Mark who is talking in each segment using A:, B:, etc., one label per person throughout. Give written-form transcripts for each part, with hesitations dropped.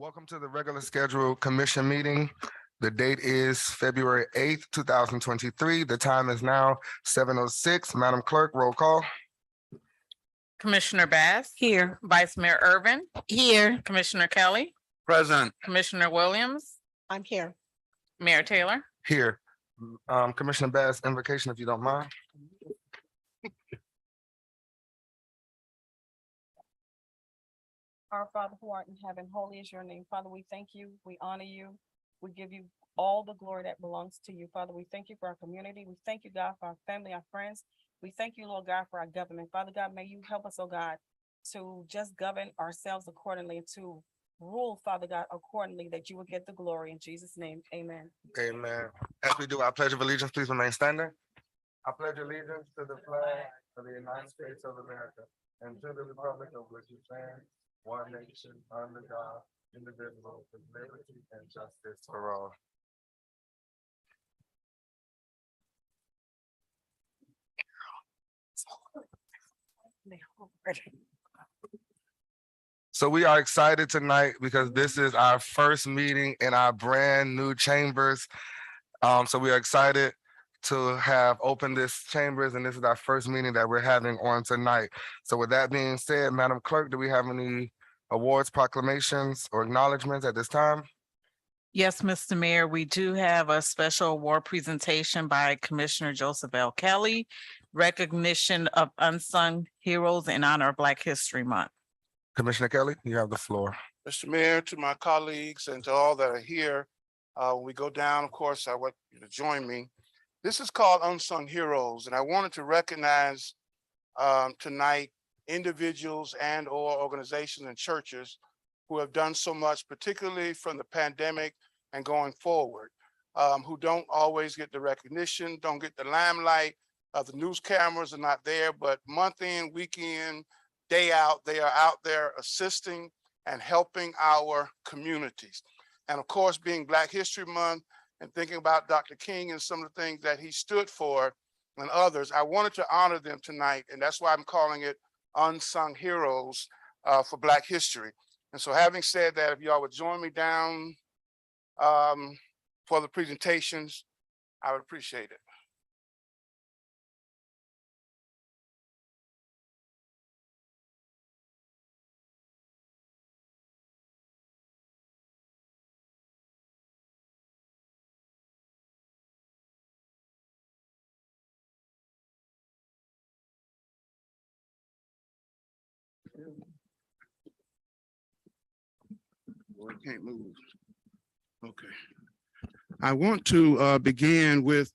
A: Welcome to the regular scheduled commission meeting. The date is February 8th, 2023. The time is now 7:06. Madam Clerk, roll call.
B: Commissioner Bass.
C: Here.
B: Vice Mayor Irvin.
C: Here.
B: Commissioner Kelly.
D: Present.
B: Commissioner Williams.
C: I'm here.
B: Mayor Taylor.
A: Here. Commissioner Bass, invocation if you don't mind.
E: Our Father who art in heaven, holy is your name. Father, we thank you. We honor you. We give you all the glory that belongs to you. Father, we thank you for our community. We thank you, God, for our family, our friends. We thank you, Lord God, for our government. Father God, may you help us, oh God, to just govern ourselves accordingly and to rule, Father God, accordingly, that you will get the glory. In Jesus' name, amen.
A: Amen. As we do our pledge of allegiance, please remain standing. I pledge allegiance to the flag of the United States of America and to the republic of which it stands, one nation, under God, indivisible, with liberty and justice for all. So we are excited tonight because this is our first meeting in our brand new chambers. So we are excited to have opened this chambers, and this is our first meeting that we're having on tonight. So with that being said, Madam Clerk, do we have any awards, proclamations, or acknowledgements at this time?
B: Yes, Mr. Mayor, we do have a special award presentation by Commissioner Joseph L. Kelly, recognition of unsung heroes in honor of Black History Month.
A: Commissioner Kelly, you have the floor.
D: Mr. Mayor, to my colleagues and to all that are here, when we go down, of course, I want you to join me. This is called Unsung Heroes, and I wanted to recognize tonight individuals and or organizations and churches who have done so much, particularly from the pandemic and going forward, who don't always get the recognition, don't get the limelight. The news cameras are not there, but month in, week in, day out, they are out there assisting and helping our communities. And of course, being Black History Month and thinking about Dr. King and some of the things that he stood for and others, I wanted to honor them tonight. And that's why I'm calling it Unsung Heroes for Black History. And so having said that, if y'all would join me down for the presentations, I would appreciate it. Well, I can't move. Okay. I want to begin with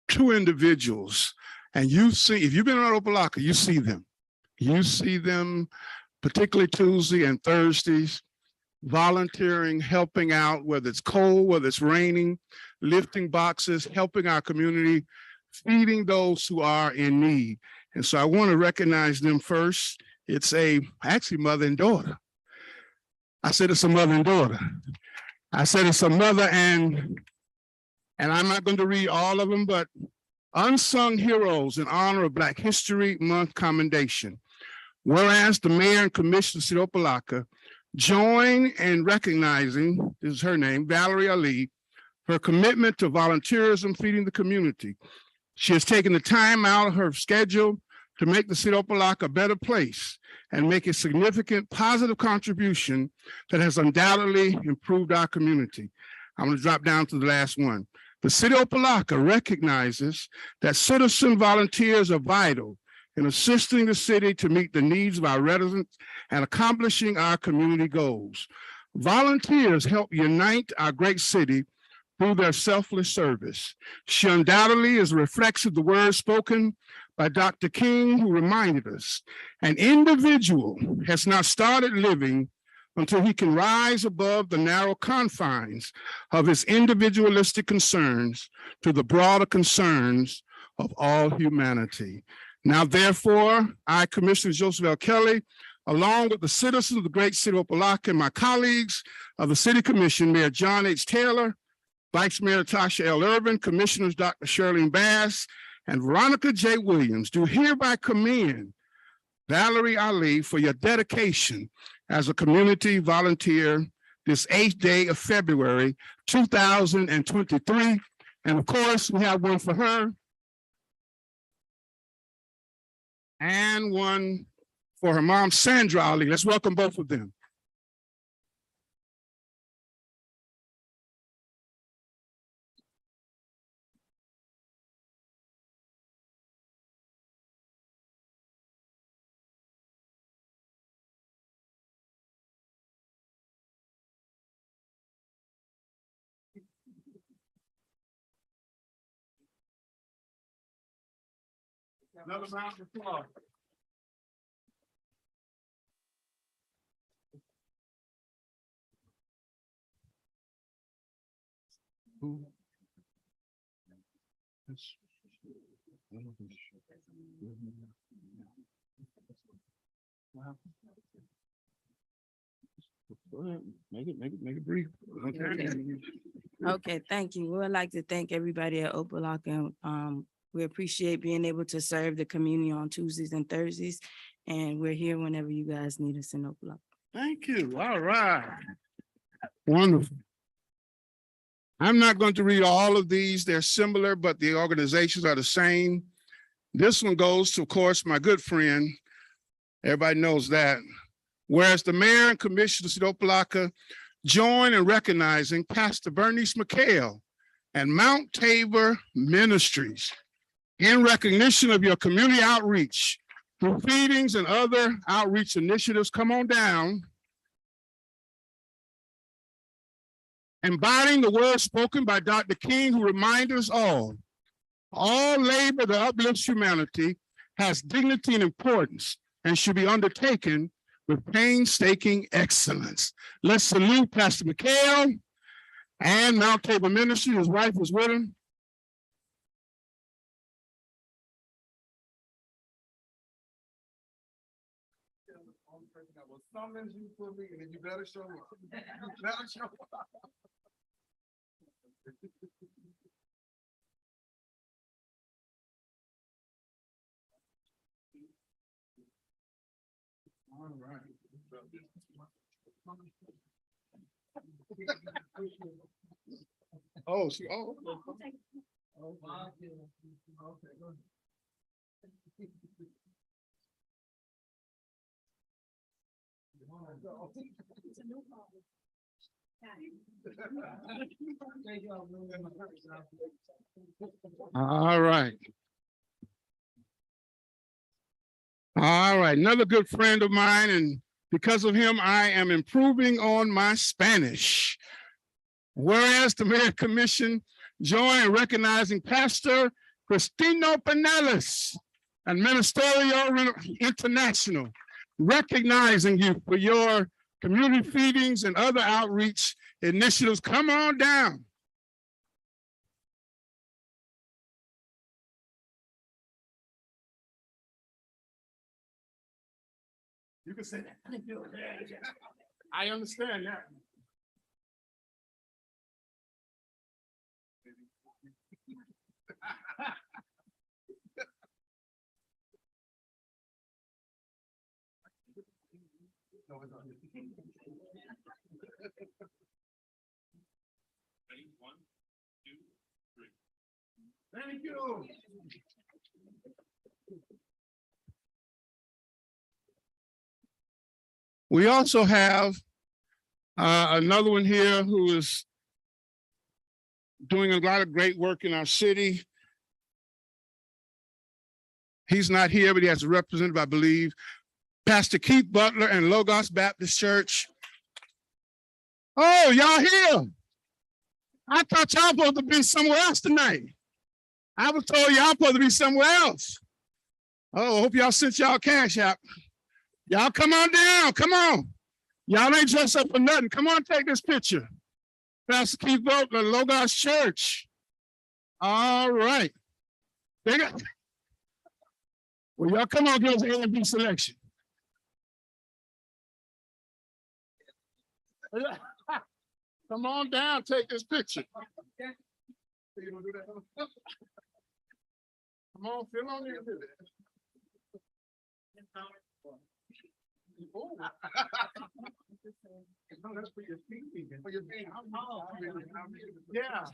D: two individuals, and you see, if you've been on Opa-locka, you see them. You see them, particularly Tuesday and Thursdays, volunteering, helping out, whether it's cold, whether it's raining, lifting boxes, helping our community, feeding those who are in need. And so I want to recognize them first. It's actually mother and daughter. I said it's a mother and daughter. I said it's a mother and I'm not going to read all of them, but Unsung Heroes in honor of Black History Month commendation. Whereas the mayor and commissioner of the city of Opa-locka join in recognizing, this is her name, Valerie Ali, her commitment to volunteerism, feeding the community. She has taken the time out of her schedule to make the city of Opa-locka a better place and make a significant positive contribution that has undoubtedly improved our community. I'm going to drop down to the last one. The city of Opa-locka recognizes that citizen volunteers are vital in assisting the city to meet the needs of our residents and accomplishing our community goals. Volunteers help unite our great city through their selfless service. She undoubtedly is a reflection of the words spoken by Dr. King, who reminded us, an individual has not started living until he can rise above the narrow confines of his individualistic concerns to the broader concerns of all humanity. Now, therefore, I, Commissioner Joseph L. Kelly, along with the citizens of the great city of Opa-locka and my colleagues of the City Commission, Mayor John H. Taylor, Vice Mayor Tasha L. Irvin, Commissioners Dr. Shirley Bass, and Veronica J. Williams, do hereby commend Valerie Ali for your dedication as a community volunteer this 8th day of February, 2023. And of course, we have one for her and one for her mom, Sandra Ali. Let's welcome both of them. Another round of applause. Go ahead, make it brief. Okay.
C: Okay, thank you. We would like to thank everybody at Opa-locka. We appreciate being able to serve the community on Tuesdays and Thursdays. And we're here whenever you guys need us in Opa-locka.
D: Thank you. All right. Wonderful. I'm not going to read all of these. They're similar, but the organizations are the same. This one goes to, of course, my good friend. Everybody knows that. Whereas the mayor and commissioners at Opa-locka join in recognizing Pastor Bernice McHale and Mount Tabor Ministries in recognition of your community outreach through feedings and other outreach initiatives. Come on down. Embodying the words spoken by Dr. King, who reminds us all labor that uplifts humanity has dignity and importance and should be undertaken with painstaking excellence. Let's salute Pastor McHale and Mount Tabor Ministry. His wife is with him. You better show up. You better show up. All right. Oh, she, oh. Okay. Oh, okay, go ahead. All right. All right, another good friend of mine, and because of him, I am improving on my Spanish. Whereas the Mayor Commission join in recognizing Pastor Cristino Pinellas and Ministerial International, recognizing you for your community feedings and other outreach initiatives. Come on down. You can say that. I understand that. One, two, three. Thank you. We also have another one here who is doing a lot of great work in our city. He's not here, but he has a representative, I believe, Pastor Keith Butler and Logos Baptist Church. Oh, y'all here? I thought y'all supposed to be somewhere else tonight. I was told y'all supposed to be somewhere else. Oh, I hope y'all sent y'all cash out. Y'all come on down, come on. Y'all ain't dressed up for nothing. Come on, take this picture. Pastor Keith Butler, Logos Church. All right. Well, y'all come on, give us an A and B selection. Come on down, take this picture. Come on, feel on your No, that's for your feet. For your feet. Yeah.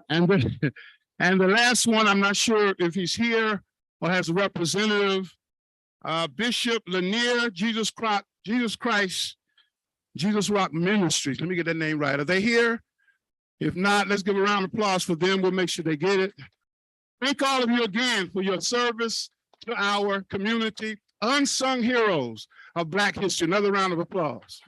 D: And the, and the last one, I'm not sure if he's here or has a representative, Bishop Lanier, Jesus Christ, Jesus Rock Ministries. Let me get that name right. Are they here? If not, let's give a round of applause for them. We'll make sure they get it. Thank all of you again for your service to our community, unsung heroes of Black history. Another round of applause.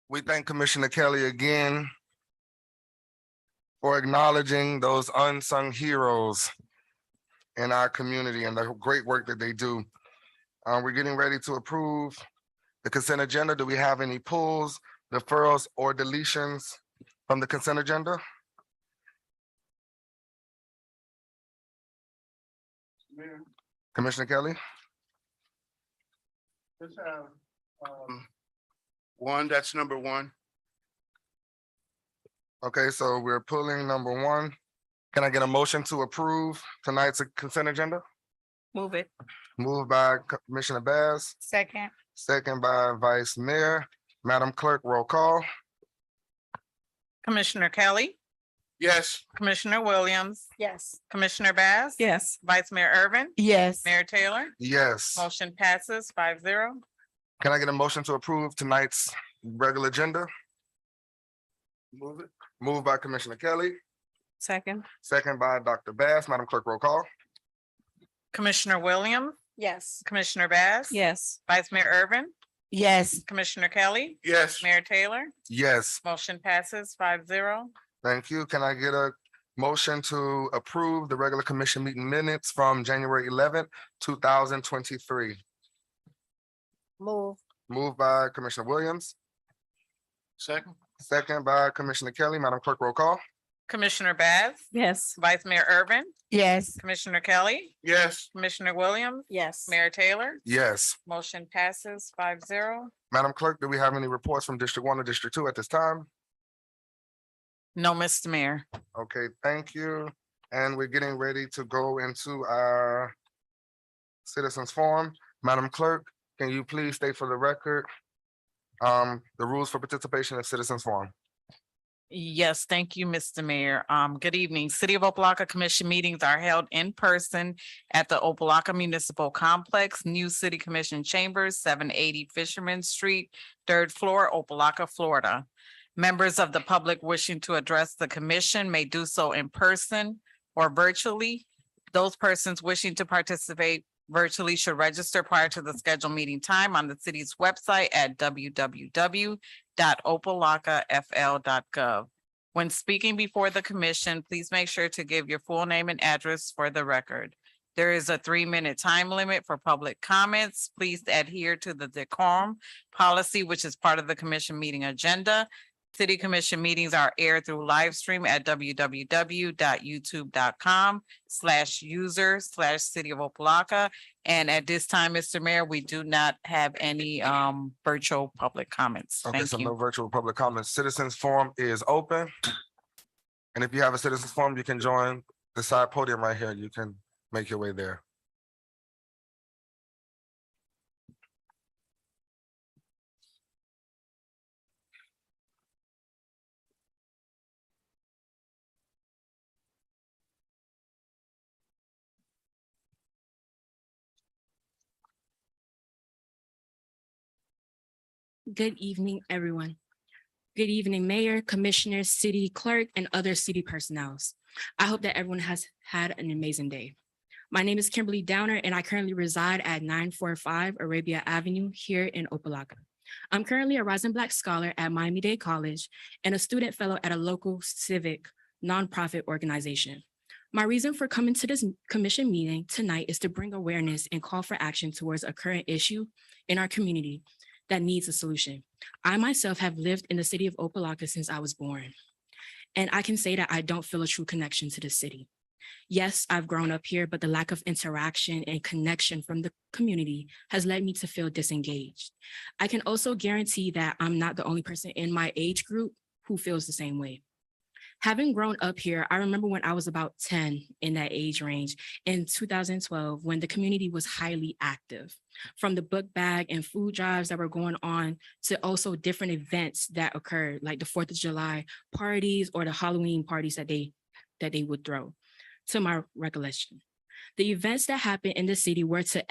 A: We thank Commissioner Kelly again for acknowledging those unsung heroes in our community and the great work that they do. We're getting ready to approve the consent agenda. Do we have any pulls, deferrals, or deletions from the consent agenda? Commissioner Kelly?
D: Let's have one, that's number one.
A: Okay, so we're pulling number one. Can I get a motion to approve tonight's consent agenda?
B: Move it.
A: Moved by Commissioner Bass,
B: Second.
A: second by Vice Mayor. Madam Clerk, roll call.
B: Commissioner Kelly,
D: Yes.
B: Commissioner Williams,
E: Yes.
B: Commissioner Bass.
C: Yes.
B: Vice Mayor Irvin,
C: Yes.
B: Mayor Taylor,
A: Yes.
B: motion passes 5-0.
A: Can I get a motion to approve tonight's regular agenda? Move it. Moved by Commissioner Kelly,
C: Second.
A: second by Dr. Bass. Madam Clerk, roll call.
B: Commissioner Williams,
E: Yes.
B: Commissioner Bass.
C: Yes.
B: Vice Mayor Irvin,
C: Yes.
B: Commissioner Kelly,
D: Yes.
B: Mayor Taylor,
A: Yes,
B: motion passes 5-0.
A: thank you. Can I get a motion to approve the regular commission meeting minutes from January 11th, 2023?
E: Move.
A: Moved by Commissioner Williams,
D: Second.
A: second by Commissioner Kelly. Madam Clerk, roll call.
B: Commissioner Bass,
C: Yes.
B: Vice Mayor Irvin,
C: Yes.
B: Commissioner Kelly,
D: Yes.
B: Commissioner Williams,
E: Yes.
B: Mayor Taylor,
A: Yes.
B: motion passes 5-0.
A: Madam Clerk, do we have any reports from District 1 or District 2 at this time?
B: No, Mr. Mayor.
A: Okay, thank you. And we're getting ready to go into our citizens forum. Madam Clerk, can you please state for the record the rules for participation in citizens forum?
B: Yes, thank you, Mr. Mayor. Good evening. City of Opa-locka Commission meetings are held in person at the Opa-locka Municipal Complex, New City Commission Chambers, 780 Fisherman Street, 3rd floor, Opa-locka, Florida. Members of the public wishing to address the commission may do so in person or virtually. Those persons wishing to participate virtually should register prior to the scheduled meeting time on the city's website at www.opalockafl.gov. When speaking before the commission, please make sure to give your full name and address for the record. There is a 3-minute time limit for public comments. Please adhere to the decorum policy, which is part of the commission meeting agenda. City Commission meetings are aired through live stream at www.youtube.com/user/City of Opa-locka. And at this time, Mr. Mayor, we do not have any virtual public comments.
A: Okay,
B: Thank
A: so
B: you.
A: no virtual public comments. Citizens forum is open. And if you have a citizens forum, you can join the side podium right here. You can make your way there.
F: Good evening, everyone. Good evening, Mayor, Commissioners, City Clerk, and other city personnel. I hope that everyone has had an amazing day. My name is Kimberly Downer, and I currently reside at 945 Arabia Avenue here in Opa-locka. I'm currently a Rising Black Scholar at Miami-Dade College and a student fellow at a local civic nonprofit organization. My reason for coming to this commission meeting tonight is to bring awareness and call for action towards a current issue in our community that needs a solution. I myself have lived in the city of Opa-locka since I was born, and I can say that I don't feel a true connection to the city. Yes, I've grown up here, but the lack of interaction and connection from the community has led me to feel disengaged. I can also guarantee that I'm not the only person in my age group who feels the same way. Having grown up here, I remember when I was about 10 in that age range in 2012, when the community was highly active, from the book bag and food drives that were going on to also different events that occurred, like the 4th of July parties or the Halloween parties that they would throw, to my recollection. The events that happened in the city were for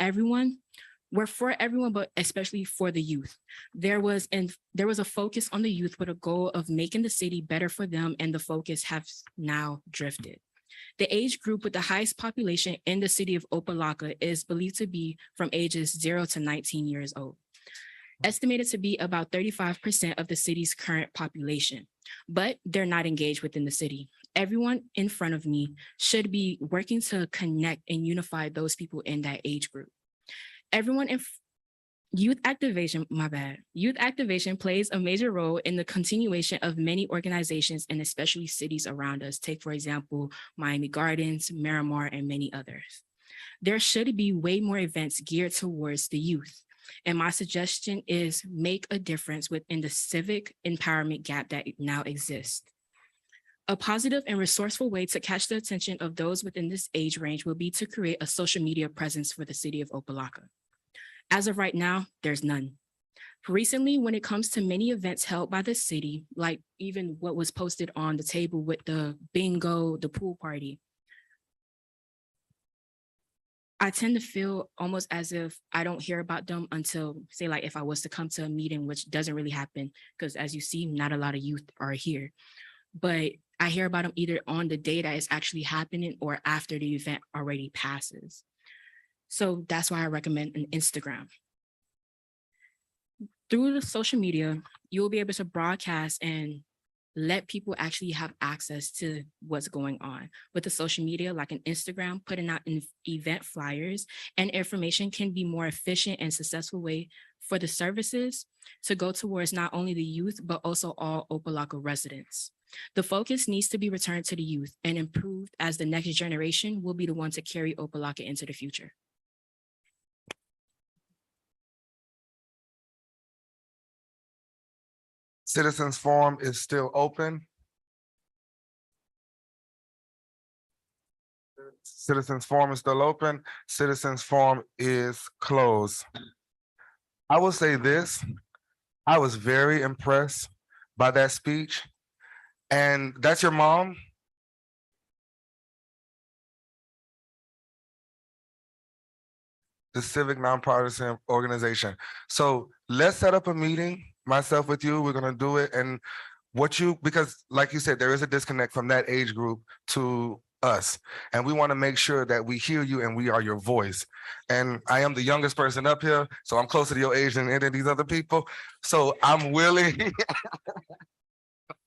F: everyone, but especially for the youth. There was a focus on the youth with a goal of making the city better for them, and the focus has now drifted. The age group with the highest population in the city of Opa-locka is believed to be from ages 0 to 19 years old, estimated to be about 35% of the city's current population, but they're not engaged within the city. Everyone in front of me should be working to connect and unify those people in that age group. Youth activation plays a major role in the continuation of many organizations and especially cities around us. Take, for example, Miami Gardens, Miramar, and many others. There should be way more events geared towards the youth. And my suggestion is make a difference within the civic empowerment gap that now exists. A positive and resourceful way to catch the attention of those within this age range will be to create a social media presence for the city of Opa-locka. As of right now, there's none. Recently, when it comes to many events held by the city, like even what was posted on the table with the bingo, the pool party, I tend to feel almost as if I don't hear about them until, say, like if I was to come to a meeting, which doesn't really happen, because as you see, not a lot of youth are here. But I hear about them either on the day that it's actually happening or after the event already passes. So that's why I recommend an Instagram. Through the social media, you'll be able to broadcast and let people actually have access to what's going on. With the social media, like an Instagram, putting out event flyers and information can be more efficient and successful way for the services to go towards not only the youth, but also all Opa-locka residents. The focus needs to be returned to the youth and improved, as the next generation will be the one to carry Opa-locka into the future.
A: Citizens Forum is still open. Citizens Forum is still open. Citizens Forum is closed. I will say this, I was very impressed by that speech. And that's your mom? The Civic Nonpartisan Organization. So let's set up a meeting, myself with you, we're gonna do it. And because like you said, there is a disconnect from that age group to us. And we wanna make sure that we hear you and we are your voice. And I am the youngest person up here, so I'm closer to your age than any of these other people. So I'm willing.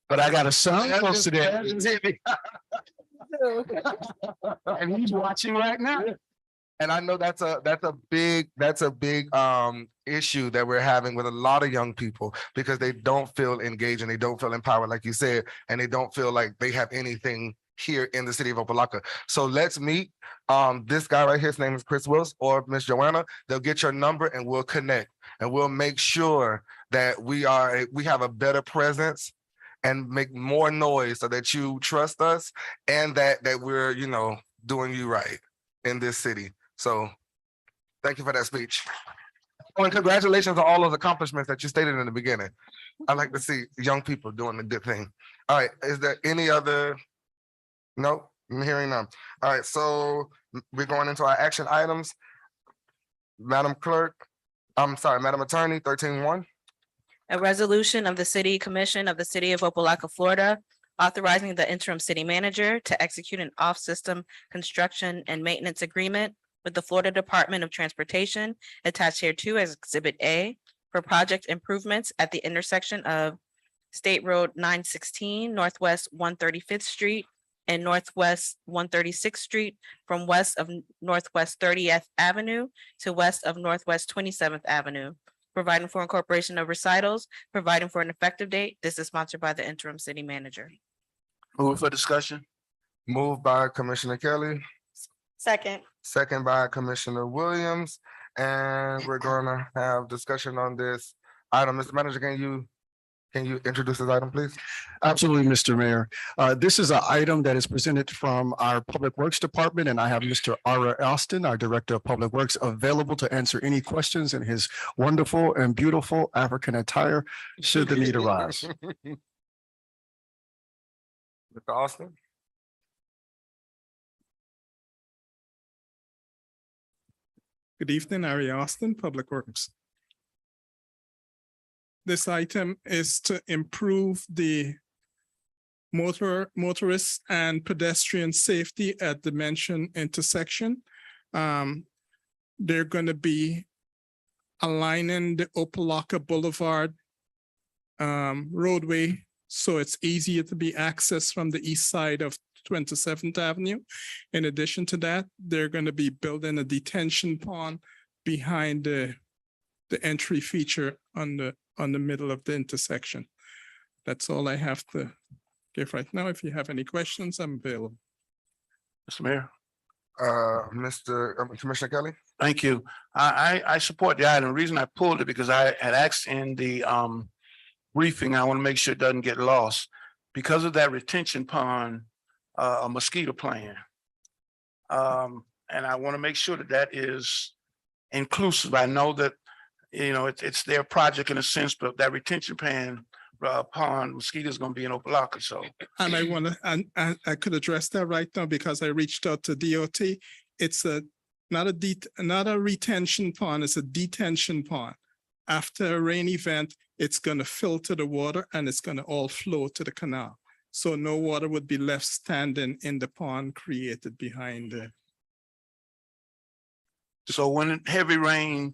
D: But I got a son close to that. And he's watching right now.
A: And I know that's a big issue that we're having with a lot of young people, because they don't feel engaged and they don't feel empowered, like you said, and they don't feel like they have anything here in the city of Opa-locka. So let's meet this guy right here. His name is Chris Wills or Miss Joanna. They'll get your number and we'll connect, and we'll make sure that we have a better presence and make more noise so that you trust us and that we're, doing you right in this city. So thank you for that speech. Oh, and congratulations on all those accomplishments that you stated in the beginning. I like to see young people doing a good thing. All right, is there any other? No, I'm hearing none. All right, so we're going into our action items. Madam Attorney, 13-1.
G: A resolution of the City Commission of the City of Opa-locka, Florida, authorizing the interim city manager to execute an off-system construction and maintenance agreement with the Florida Department of Transportation attached hereto as Exhibit A for project improvements at the intersection of State Road 916 Northwest 135th Street and Northwest 136th Street from west of Northwest 30th Avenue to west of Northwest 27th Avenue, providing for incorporation of recitals, providing for an effective date. This is sponsored by the interim city manager.
H: Move for discussion.
A: Moved by Commissioner Kelly,
G: Second.
A: second by Commissioner Williams, and we're gonna have discussion on this item. Mr. Manager, can you introduce this item, please?
I: Absolutely, Mr. Mayor. This is an item that is presented from our Public Works Department, and I have Mr. Ara Austin, our Director of Public Works, available to answer any questions in his wonderful and beautiful African attire, should the need arise.
A: Mr. Austin?
J: Good evening, Ari Austin, Public Works. This item is to improve the motorist and pedestrian safety at the mentioned intersection. They're going to be aligning the Opa-locka Boulevard roadway so it's easier to be accessed from the east side of 27th Avenue. In addition to that, they're going to be building a detention pond behind the entry feature on the middle of the intersection. That's all I have to give right now. If you have any questions, I'm available.
H: Mr. Mayor,
A: Commissioner Kelly?
H: thank you. I support the item. The reason I pulled it because I had asked in the briefing, I want to make sure it doesn't get lost. Because of that retention pond, a mosquito plan. And I want to make sure that that is inclusive. I know that, you know, it's their project in a sense, but that retention pond mosquito is going to be in Opa-locka, so.
J: And I want to, and I could address that right now because I reached out to DOT. It's not a retention pond, it's a detention pond. After a rain event, it's going to filter the water and it's going to all flow to the canal. So no water would be left standing in the pond created behind the.
H: So when heavy rain,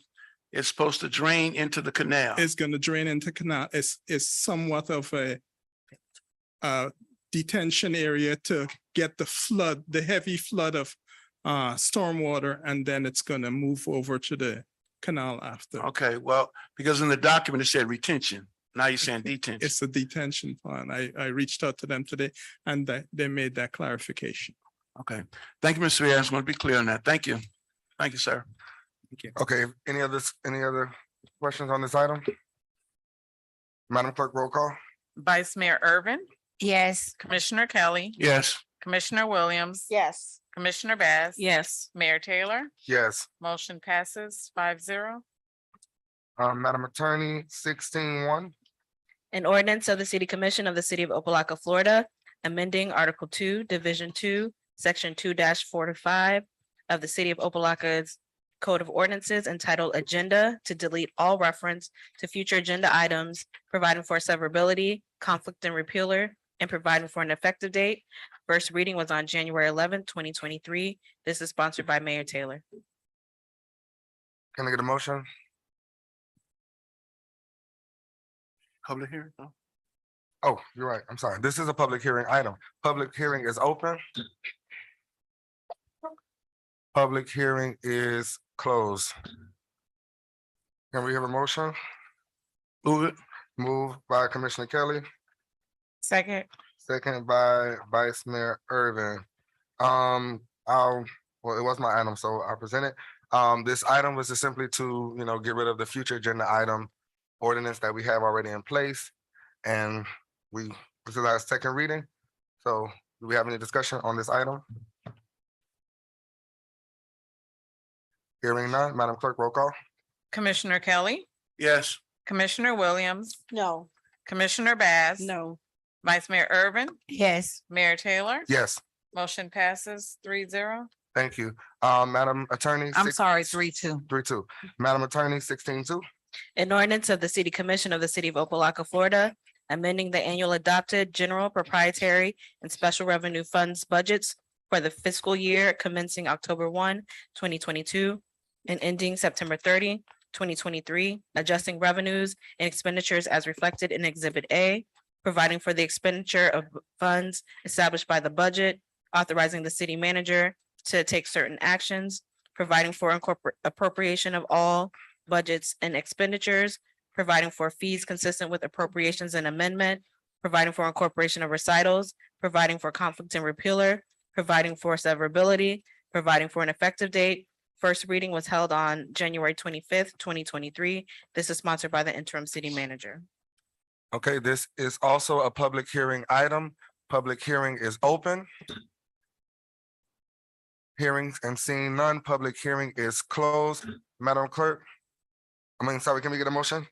H: it's supposed to drain into the canal.
J: It's going to drain into canal. It's somewhat of a detention area to get the heavy flood of stormwater, and then it's going to move over to the canal after.
H: Okay, well, because in the document it said retention. Now you're saying detention.
J: It's a detention pond. I reached out to them today and they made that clarification.
H: Okay, thank you, Mr. Mayor. I just want to be clear on that. Thank you. Thank you, sir.
A: Okay, any other questions on this item? Madam Clerk, roll call.
B: Vice Mayor Irvin,
C: Yes.
B: Commissioner Kelly,
H: Yes,
B: Commissioner Williams.
G: Yes.
B: Commissioner Bass.
G: Yes.
B: Mayor Taylor,
A: Yes.
B: motion passes 5-0.
A: Madam Attorney, 16-1.
G: An ordinance of the City Commission of the City of Opa-locka, Florida, amending Article 2, Division 2, Section 2-4 to 5 of the City of Opa-locka's Code of Ordinances entitled Agenda to delete all reference to future agenda items, providing for severability, conflict and repealer, and providing for an effective date. First reading was on January 11th, 2023. This is sponsored by Mayor Taylor.
A: Can I get a motion?
H: public hearing. No?
A: Oh, you're right. I'm sorry. This is a public hearing item. Public hearing is open. Public hearing is closed. Can we have a motion?
H: Move it.
A: Moved by Commissioner Kelly,
B: Second.
A: second by Vice Mayor Irvin. Well, it was my item, so I present it. This item was just simply to, get rid of the future agenda item ordinance that we have already in place. And this is our second reading. So do we have any discussion on this item? Hearing none, Madam Clerk, roll call.
B: Commissioner Kelly,
H: Yes,
B: Commissioner Williams,
G: No.
B: Commissioner Bass.
G: No.
B: Vice Mayor Irvin,
C: Yes.
B: Mayor Taylor.
A: Yes,
B: Motion passes 3-0.
A: thank you. Madam Attorney.
B: I'm sorry, 3-2.
A: 3-2. Madam Attorney, 16-2.
G: An ordinance of the City Commission of the City of Opa-locka, Florida, amending the annual adopted general proprietary and special revenue funds budgets for the fiscal year commencing October 1, 2022, and ending September 30, 2023, adjusting revenues and expenditures as reflected in Exhibit A, providing for the expenditure of funds established by the budget, authorizing the city manager to take certain actions, providing for appropriation of all budgets and expenditures, providing for fees consistent with appropriations and amendment, providing for incorporation of recitals, providing for conflict and repealer, providing for severability, providing for an effective date. First reading was held on January 25th, 2023. This is sponsored by the interim city manager.
A: Okay, this is also a public hearing item. Public hearing is open. Hearings and seeing none, public hearing is closed. Madam Clerk. Sorry, can we get a motion?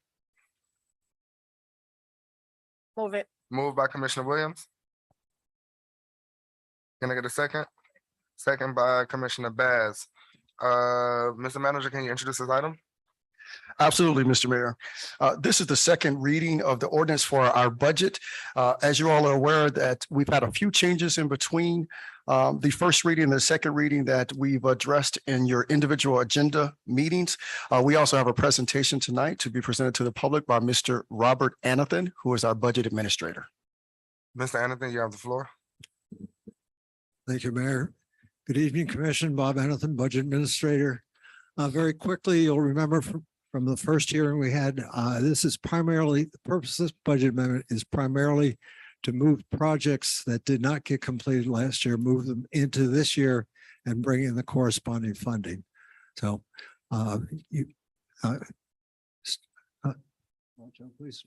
E: Move it.
A: Moved by Commissioner Williams. Can I get a second? Second by Commissioner Baz. Mr. Manager, can you introduce this item?
I: Absolutely, Mr. Mayor. This is the second reading of the ordinance for our budget. As you all are aware that we've had a few changes in between the first reading and the second reading that we've addressed in your individual agenda meetings. We also have a presentation tonight to be presented to the public by Mr. Robert Anathan, who is our budget administrator.
A: Mr. Anathan, you have the floor.
K: Thank you, Mayor. Good evening, Commission. Bob Anathan, Budget Administrator. Very quickly, you'll remember from the first hearing we had, this is primarily, the purpose of this budget amendment is primarily to move projects that did not get completed last year, move them into this year and bring in the corresponding funding. So please.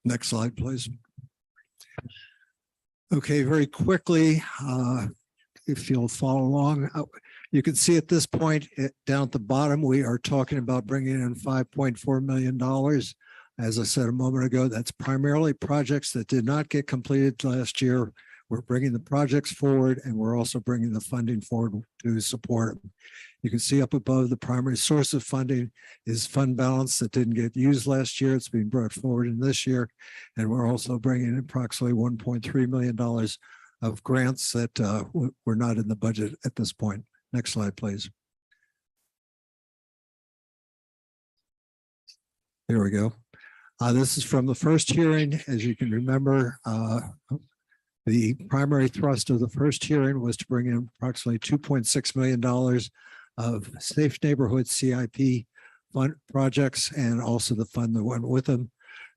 K: Next slide, please. Okay, very quickly, if you'll follow along, you can see at this point down at the bottom, we are talking about bringing in $5.4 million. As I said a moment ago, that's primarily projects that did not get completed last year. We're bringing the projects forward and we're also bringing the funding forward to support them. You can see up above the primary source of funding is fund balance that didn't get used last year. It's being brought forward in this year. And we're also bringing in approximately $1.3 million of grants that were not in the budget at this point. Next slide, please. There we go. This is from the first hearing. As you can remember, the primary thrust of the first hearing was to bring in approximately $2.6 million of Safe Neighborhood CIP fund projects and also the fund that went with them.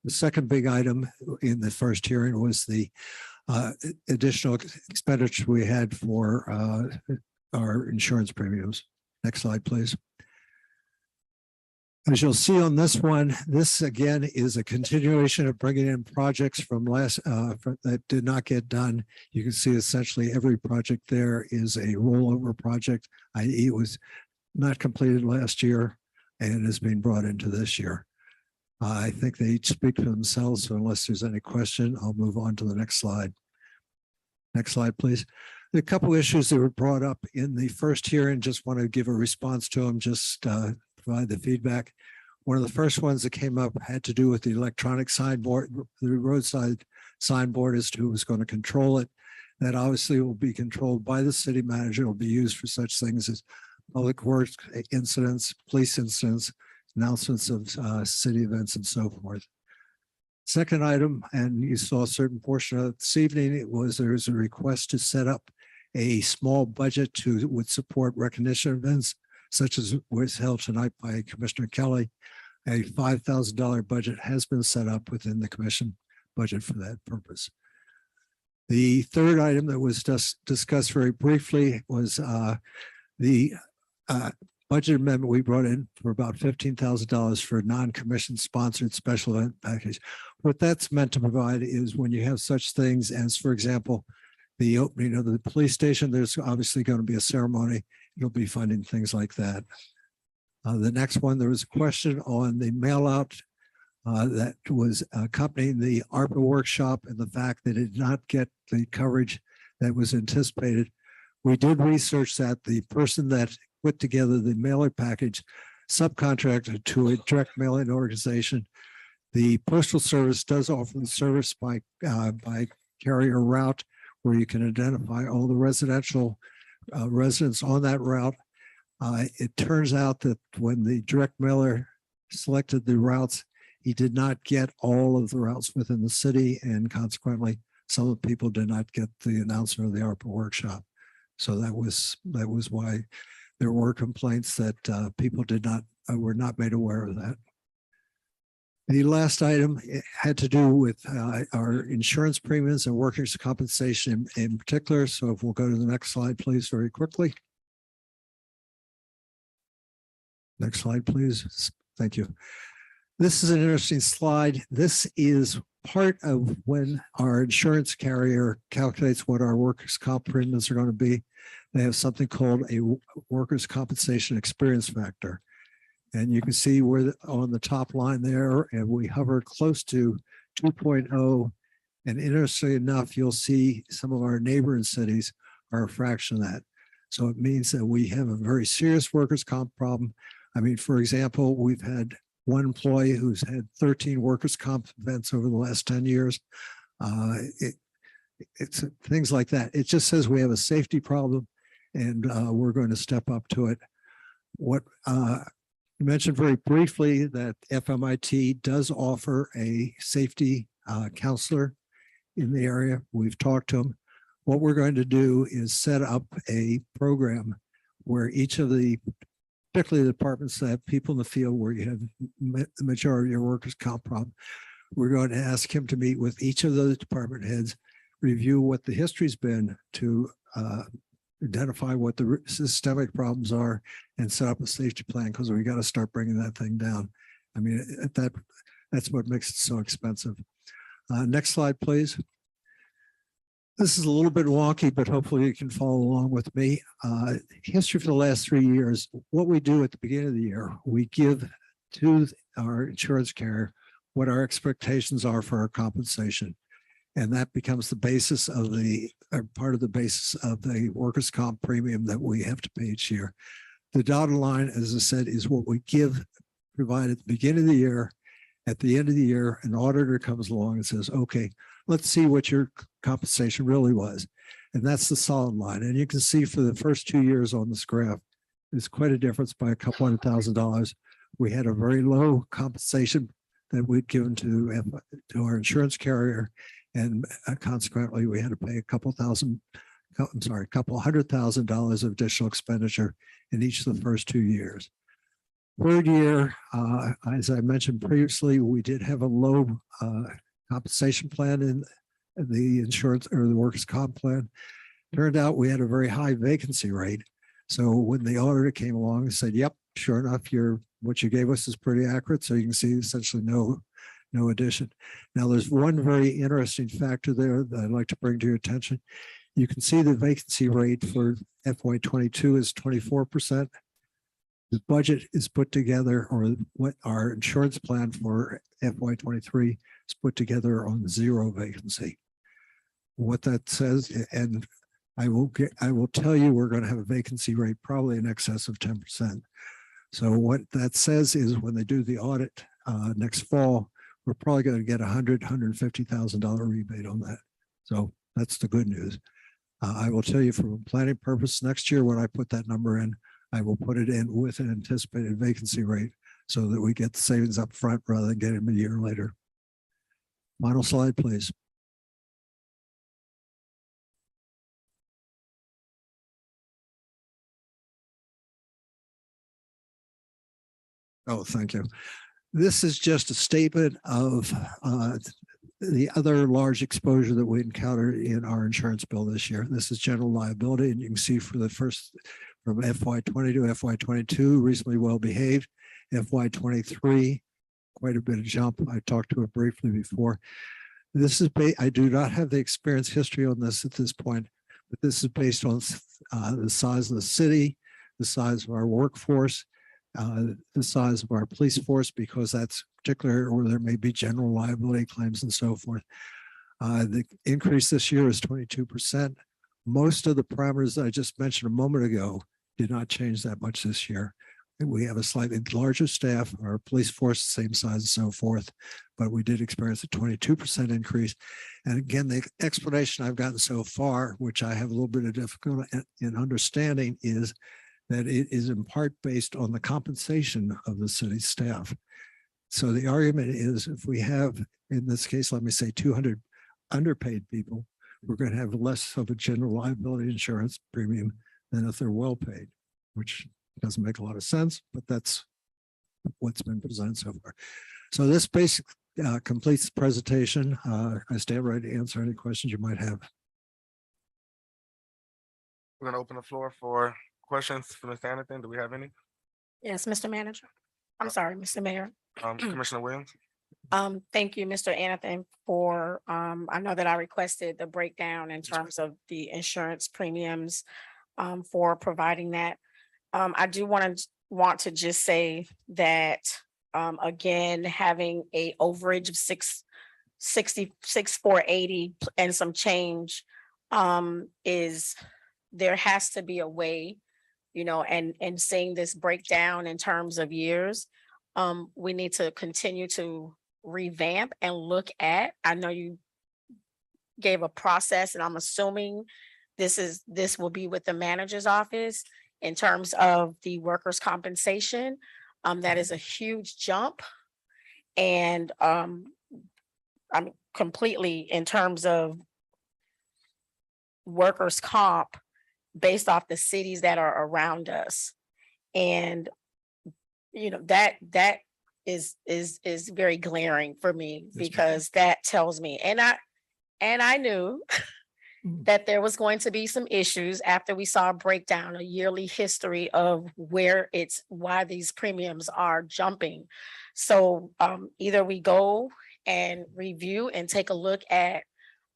K: The second big item in the first hearing was the additional expenditure we had for our insurance premiums. Next slide, please. As you'll see on this one, this again is a continuation of bringing in projects from last that did not get done. You can see essentially every project there is a rollover project, i.e. it was not completed last year and is being brought into this year. I think they each speak for themselves, so unless there's any question, I'll move on to the next slide. Next slide, please. There are a couple of issues that were brought up in the first hearing. Just want to give a response to them, just provide the feedback. One of the first ones that came up had to do with the electronic signboard, the roadside signboard as to who was going to control it. That obviously will be controlled by the city manager. It will be used for such things as public works incidents, police incidents, announcements of city events and so forth. Second item, and you saw a certain portion of it this evening, it was there was a request to set up a small budget would support recognition events, such as was held tonight by Commissioner Kelly. A $5,000 budget has been set up within the commission budget for that purpose. The third item that was just discussed very briefly was the budget amendment we brought in for about $15,000 for non-commission sponsored special event package. What that's meant to provide is when you have such things as, for example, the opening of the police station, there's obviously going to be a ceremony. You'll be funding things like that. The next one, there was a question on the mail out that was accompanying the ARPA workshop and the fact that it did not get the coverage that was anticipated. We did research that the person that put together the mailer package subcontracted to a direct mailing organization. The Postal Service does offer the service by carrier route where you can identify all the residential residents on that route. It turns out that when the direct mailer selected the routes, he did not get all of the routes within the city, and consequently, some of the people did not get the announcement of the ARPA workshop. So that was why there were complaints that people were not made aware of that. The last item had to do with our insurance premiums and workers' compensation in particular. So if we'll go to the next slide, please, very quickly. Next slide, please. Thank you. This is an interesting slide. This is part of when our insurance carrier calculates what our workers' comp premiums are going to be. They have something called a workers' compensation experience factor. And you can see where on the top line there, and we hover close to 2.0. And interestingly enough, you'll see some of our neighboring cities are a fraction of that. So it means that we have a very serious workers' comp problem. I mean, for example, we've had one employee who's had 13 workers' comp events over the last 10 years. It's things like that. It just says we have a safety problem, and we're going to step up to it. What you mentioned very briefly that FMIT does offer a safety counselor in the area. We've talked to them. What we're going to do is set up a program where each of the, particularly the departments that have people in the field where you have the majority of your workers' comp problem, we're going to ask him to meet with each of those department heads, review what the history's been to identify what the systemic problems are, and set up a safety plan, because we got to start bringing that thing down. I mean, that's what makes it so expensive. Next slide, please. This is a little bit wonky, but hopefully you can follow along with me. History for the last 3 years, what we do at the beginning of the year, we give to our insurance carrier what our expectations are for our compensation. And that becomes the basis of part of the basis of the workers' comp premium that we have to pay each year. The dotted line, as I said, is what we provide at the beginning of the year. At the end of the year, an auditor comes along and says, okay, let's see what your compensation really was. And that's the solid line. And you can see for the first 2 years on this graph, there's quite a difference by a couple $100,000. We had a very low compensation that we'd given to our insurance carrier. And consequently, we had to pay a couple $100,000 of additional expenditure in each of the first 2 years. Third year, as I mentioned previously, we did have a low compensation plan in the insurance or the workers' comp plan. Turned out we had a very high vacancy rate. So when the auditor came along and said, yep, sure enough, what you gave us is pretty accurate. So you can see essentially no addition. Now, there's one very interesting factor there that I'd like to bring to your attention. You can see the vacancy rate for FY22 is 24%. The budget is put together, or what our insurance plan for FY23 is put together on 0 vacancy. What that says, and I will tell you, we're going to have a vacancy rate probably in excess of 10%. So what that says is when they do the audit next fall, we're probably going to get $150,000 rebate on that. So that's the good news. I will tell you from a planning purpose, next year when I put that number in, I will put it in with an anticipated vacancy rate so that we get the savings up front rather than get them a year later. Final slide, please. Oh, thank you. This is just a statement of the other large exposure that we encountered in our insurance bill this year. This is general liability, and you can see for the first from FY20 to FY22, reasonably well behaved. FY23, quite a bit of jump. I talked to it briefly before. This is I do not have the experience history on this at this point, but this is based on the size of the city, the size of our workforce, the size of our police force, because that's particular where there may be general liability claims and so forth. The increase this year is 22%. Most of the parameters that I just mentioned a moment ago did not change that much this year. And we have a slightly larger staff, our police force, same size and so forth, but we did experience a 22% increase. And again, the explanation I've gotten so far, which I have a little bit of difficulty in understanding, is that it is in part based on the compensation of the city staff. So the argument is, if we have, in this case, let me say 200 underpaid people, we're going to have less of a general liability insurance premium than if they're well paid, which doesn't make a lot of sense, but that's what's been presented so far. So this basically completes the presentation. I stand ready to answer any questions you might have.
A: We're gonna open the floor for questions for Mr. Anderson. Do we have any?
G: Yes, Mr. Manager. I'm sorry, Mr. Mayor.
A: Commissioner Williams?
G: Thank you, Mr. Anathan, for, I know that I requested the breakdown in terms of the insurance premiums for providing that. I do want to just say that, again, having a overage of 664.80 and some change is, there has to be a way, you know, and seeing this breakdown in terms of years, we need to continue to revamp and look at. I know you gave a process, and I'm assuming this will be with the manager's office in terms of the workers' compensation. That is a huge jump. And I'm completely, in terms of workers' comp, based off the cities that are around us. And you know, that is very glaring for me, because that tells me, and I knew that there was going to be some issues after we saw a breakdown, a yearly history of why these premiums are jumping. So either we go and review and take a look at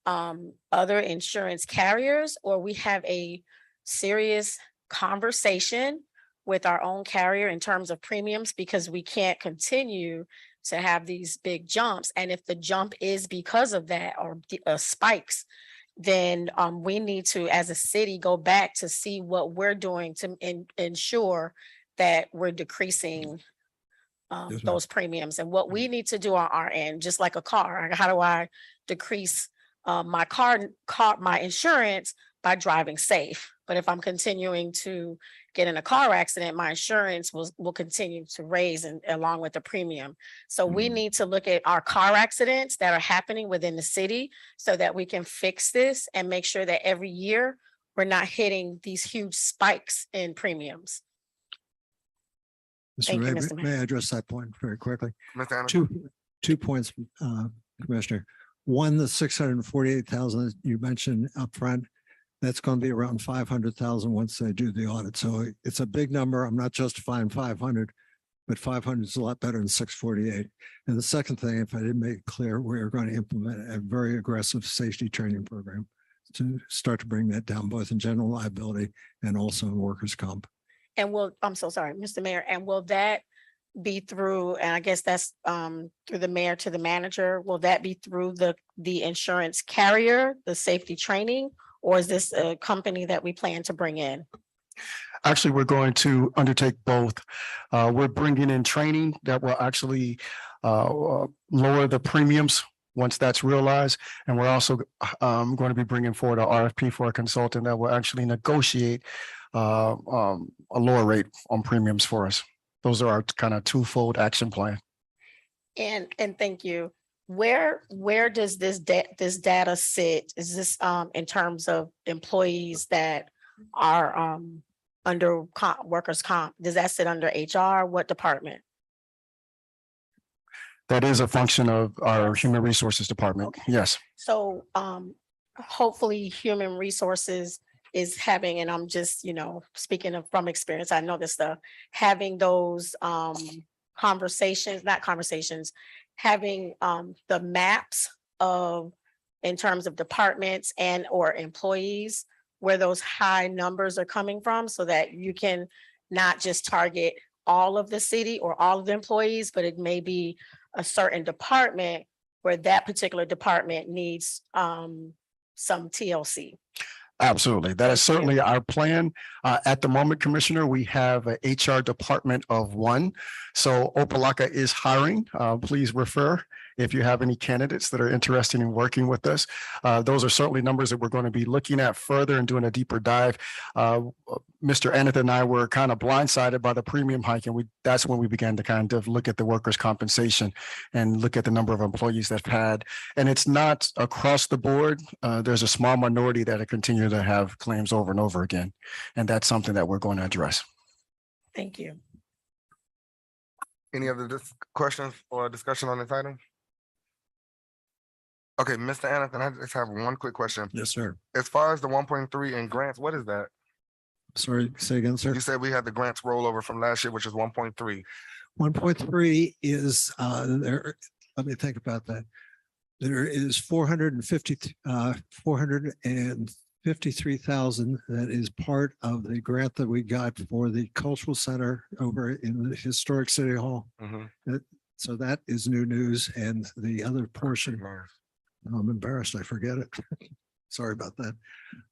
G: other insurance carriers, or we have a serious conversation with our own carrier in terms of premiums, because we can't continue to have these big jumps. And if the jump is because of that, or spikes, then we need to, as a city, go back to see what we're doing to ensure that we're decreasing those premiums, and what we need to do on our end. Just like a car, how do I decrease my insurance? By driving safe. But if I'm continuing to get in a car accident, my insurance will continue to raise, and along with the premium. So we need to look at our car accidents that are happening within the city, so that we can fix this and make sure that every year we're not hitting these huge spikes in premiums. Thank you, Mr.
K: May I address that point very quickly?
A: Mr. Anderson?
K: Two points, Commissioner. One, the 648,000 that you mentioned upfront, that's going to be around 500,000 once they do the audit. So it's a big number. I'm not justifying 500, but 500 is a lot better than 648. And the second thing, if I didn't make it clear, we're going to implement a very aggressive safety training program to start to bring that down, both in general liability and also in workers' comp.
G: And I'm so sorry, Mr. Mayor, and will that be through, and I guess that's through the mayor to the manager, will that be through the insurance carrier, the safety training? Or is this a company that we plan to bring in?
I: Actually, we're going to undertake both. We're bringing in training that will actually lower the premiums once that's realized. And we're also going to be bringing forward an RFP for a consultant that will actually negotiate a lower rate on premiums for us. Those are our kind of twofold action plan.
G: And thank you. Where does this data sit? Is this in terms of employees that are under workers' comp? Does that sit under HR? What department?
I: That is a function of our human resources department.
G: Okay.
I: Yes.
G: So hopefully human resources is having, and I'm just, speaking from experience, I know this stuff, having those having the maps of, in terms of departments and or employees, where those high numbers are coming from, so that you can not just target
L: all of the city or all of the employees, but it may be a certain department where that particular department needs some TLC.
I: Absolutely. That is
L: Thank you.
I: certainly our plan. At the moment, Commissioner, we have a HR department of one. So Opa-locka is hiring. Please refer if you have any candidates that are interested in working with us. Those are certainly numbers that we're going to be looking at further and doing a deeper dive. Mr. Aneth and I were kind of blindsided by the premium hike, and that's when we began to kind of look at the workers' compensation and look at the number of employees that have had. And it's not across the board. There's a small minority that continue to have claims over and over again. And that's something that we're going to address.
L: Thank you.
A: Any other questions or discussion on this item? Okay, Mr. Anderson, I just have one quick question.
K: Yes, sir.
A: As far as the 1.3 in grants, what is that?
K: Sorry, say again, sir.
A: You said we had the grants rollover from last year, which is 1.3.
K: 1.3 is there. Let me think about that. There is 453,000 that is part of the grant that we got for the cultural center over in the historic city hall. So that is new news. And the other portion, I'm embarrassed, I forget it. Sorry about that.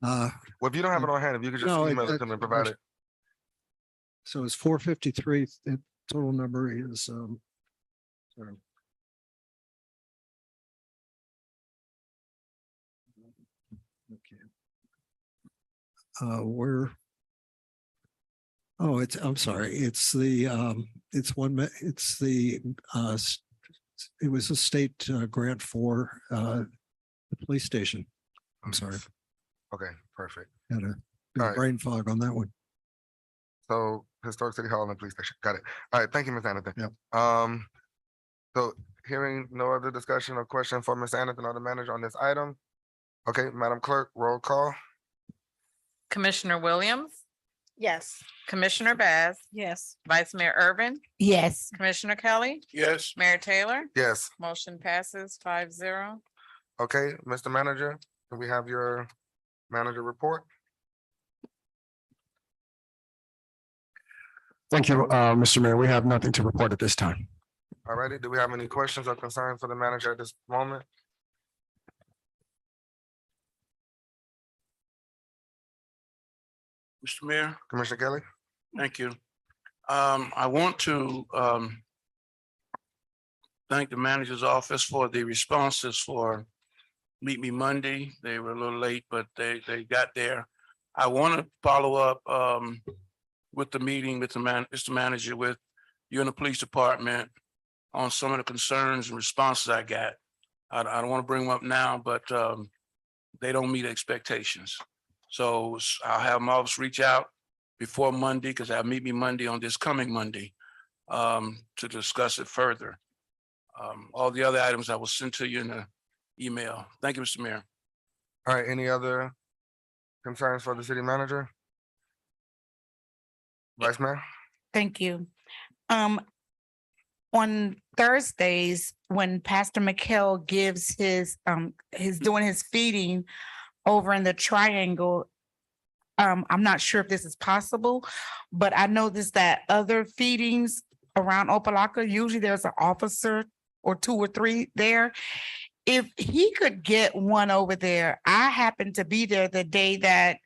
A: Well, if you don't have it on hand, if you could just
K: No,
A: email it to me and provide it.
K: So it's 453. The total number is sorry. Okay. I'm sorry. It's the it was a state grant for the police station. I'm sorry.
A: Okay, perfect.
K: Had a
A: All
K: big
A: right.
K: brain fog on that one.
A: So historic city hall and police station. Got it. All right, thank you, Ms. Anderson.
K: Yep.
A: So hearing no other discussion or question for Ms. Anderson or the manager on this item. Okay, Madam Clerk, roll call.
B: Commissioner Williams,
L: Yes.
B: Commissioner Bass,
E: Yes.
B: Vice Mayor Irvin,
C: Yes.
B: Commissioner Kelly,
H: Yes.
B: Mayor Taylor,
A: Yes,
B: motion passes 5-0.
A: okay, Mr. Manager, can we have your manager report?
I: Thank you, Mr. Mayor. We have nothing to report at this time.
A: All righty, do we have any questions or concerns for the manager at this moment?
H: Mr. Mayor,
A: Commissioner Kelly?
H: thank you. I want to thank the manager's office for the responses for Meet Me Monday. They were a little late, but they got there. I want to follow up with the meeting with Mr. Manager, with you and the police department on some of the concerns and responses I got. I don't want to bring them up now, but they don't meet expectations. So I'll have my office reach out before Monday, because I'll Meet Me Monday on this coming Monday to discuss it further. All the other items I will send to you in the email. Thank you, Mr. Mayor.
A: All right, any other concerns for the city manager? Vice Mayor?
M: Thank you. On Thursdays, when Pastor McHale gives his doing his feeding over in the triangle, I'm not sure if this is possible, but I noticed that other feedings around Opa-locka, usually there's an officer or 2 or 3 there. If he could get one over there, I happened to be there the day that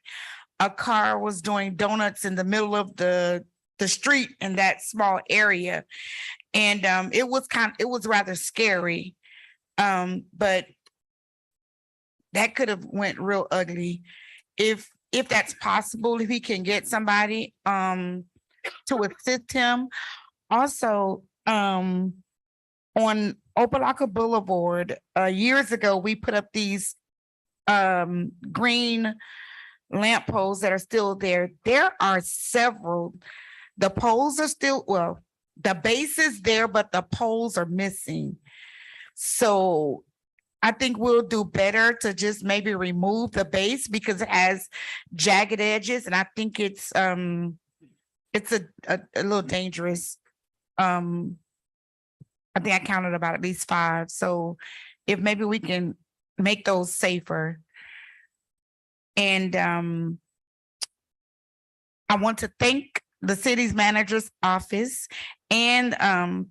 M: a car was doing donuts in the middle of the street in that small area. And it was rather scary. But that could have went real ugly. If that's possible, if he can get somebody to assist him. Also, on Opa-locka Boulevard, years ago, we put up these green lamp poles that are still there. There are several. The poles are still, well, the base is there, but the poles are missing. So I think we'll do better to just maybe remove the base because it has jagged edges, and I think it's a little dangerous. I think I counted about at least 5. So if maybe we can make those safer. And I want to thank the city's manager's office and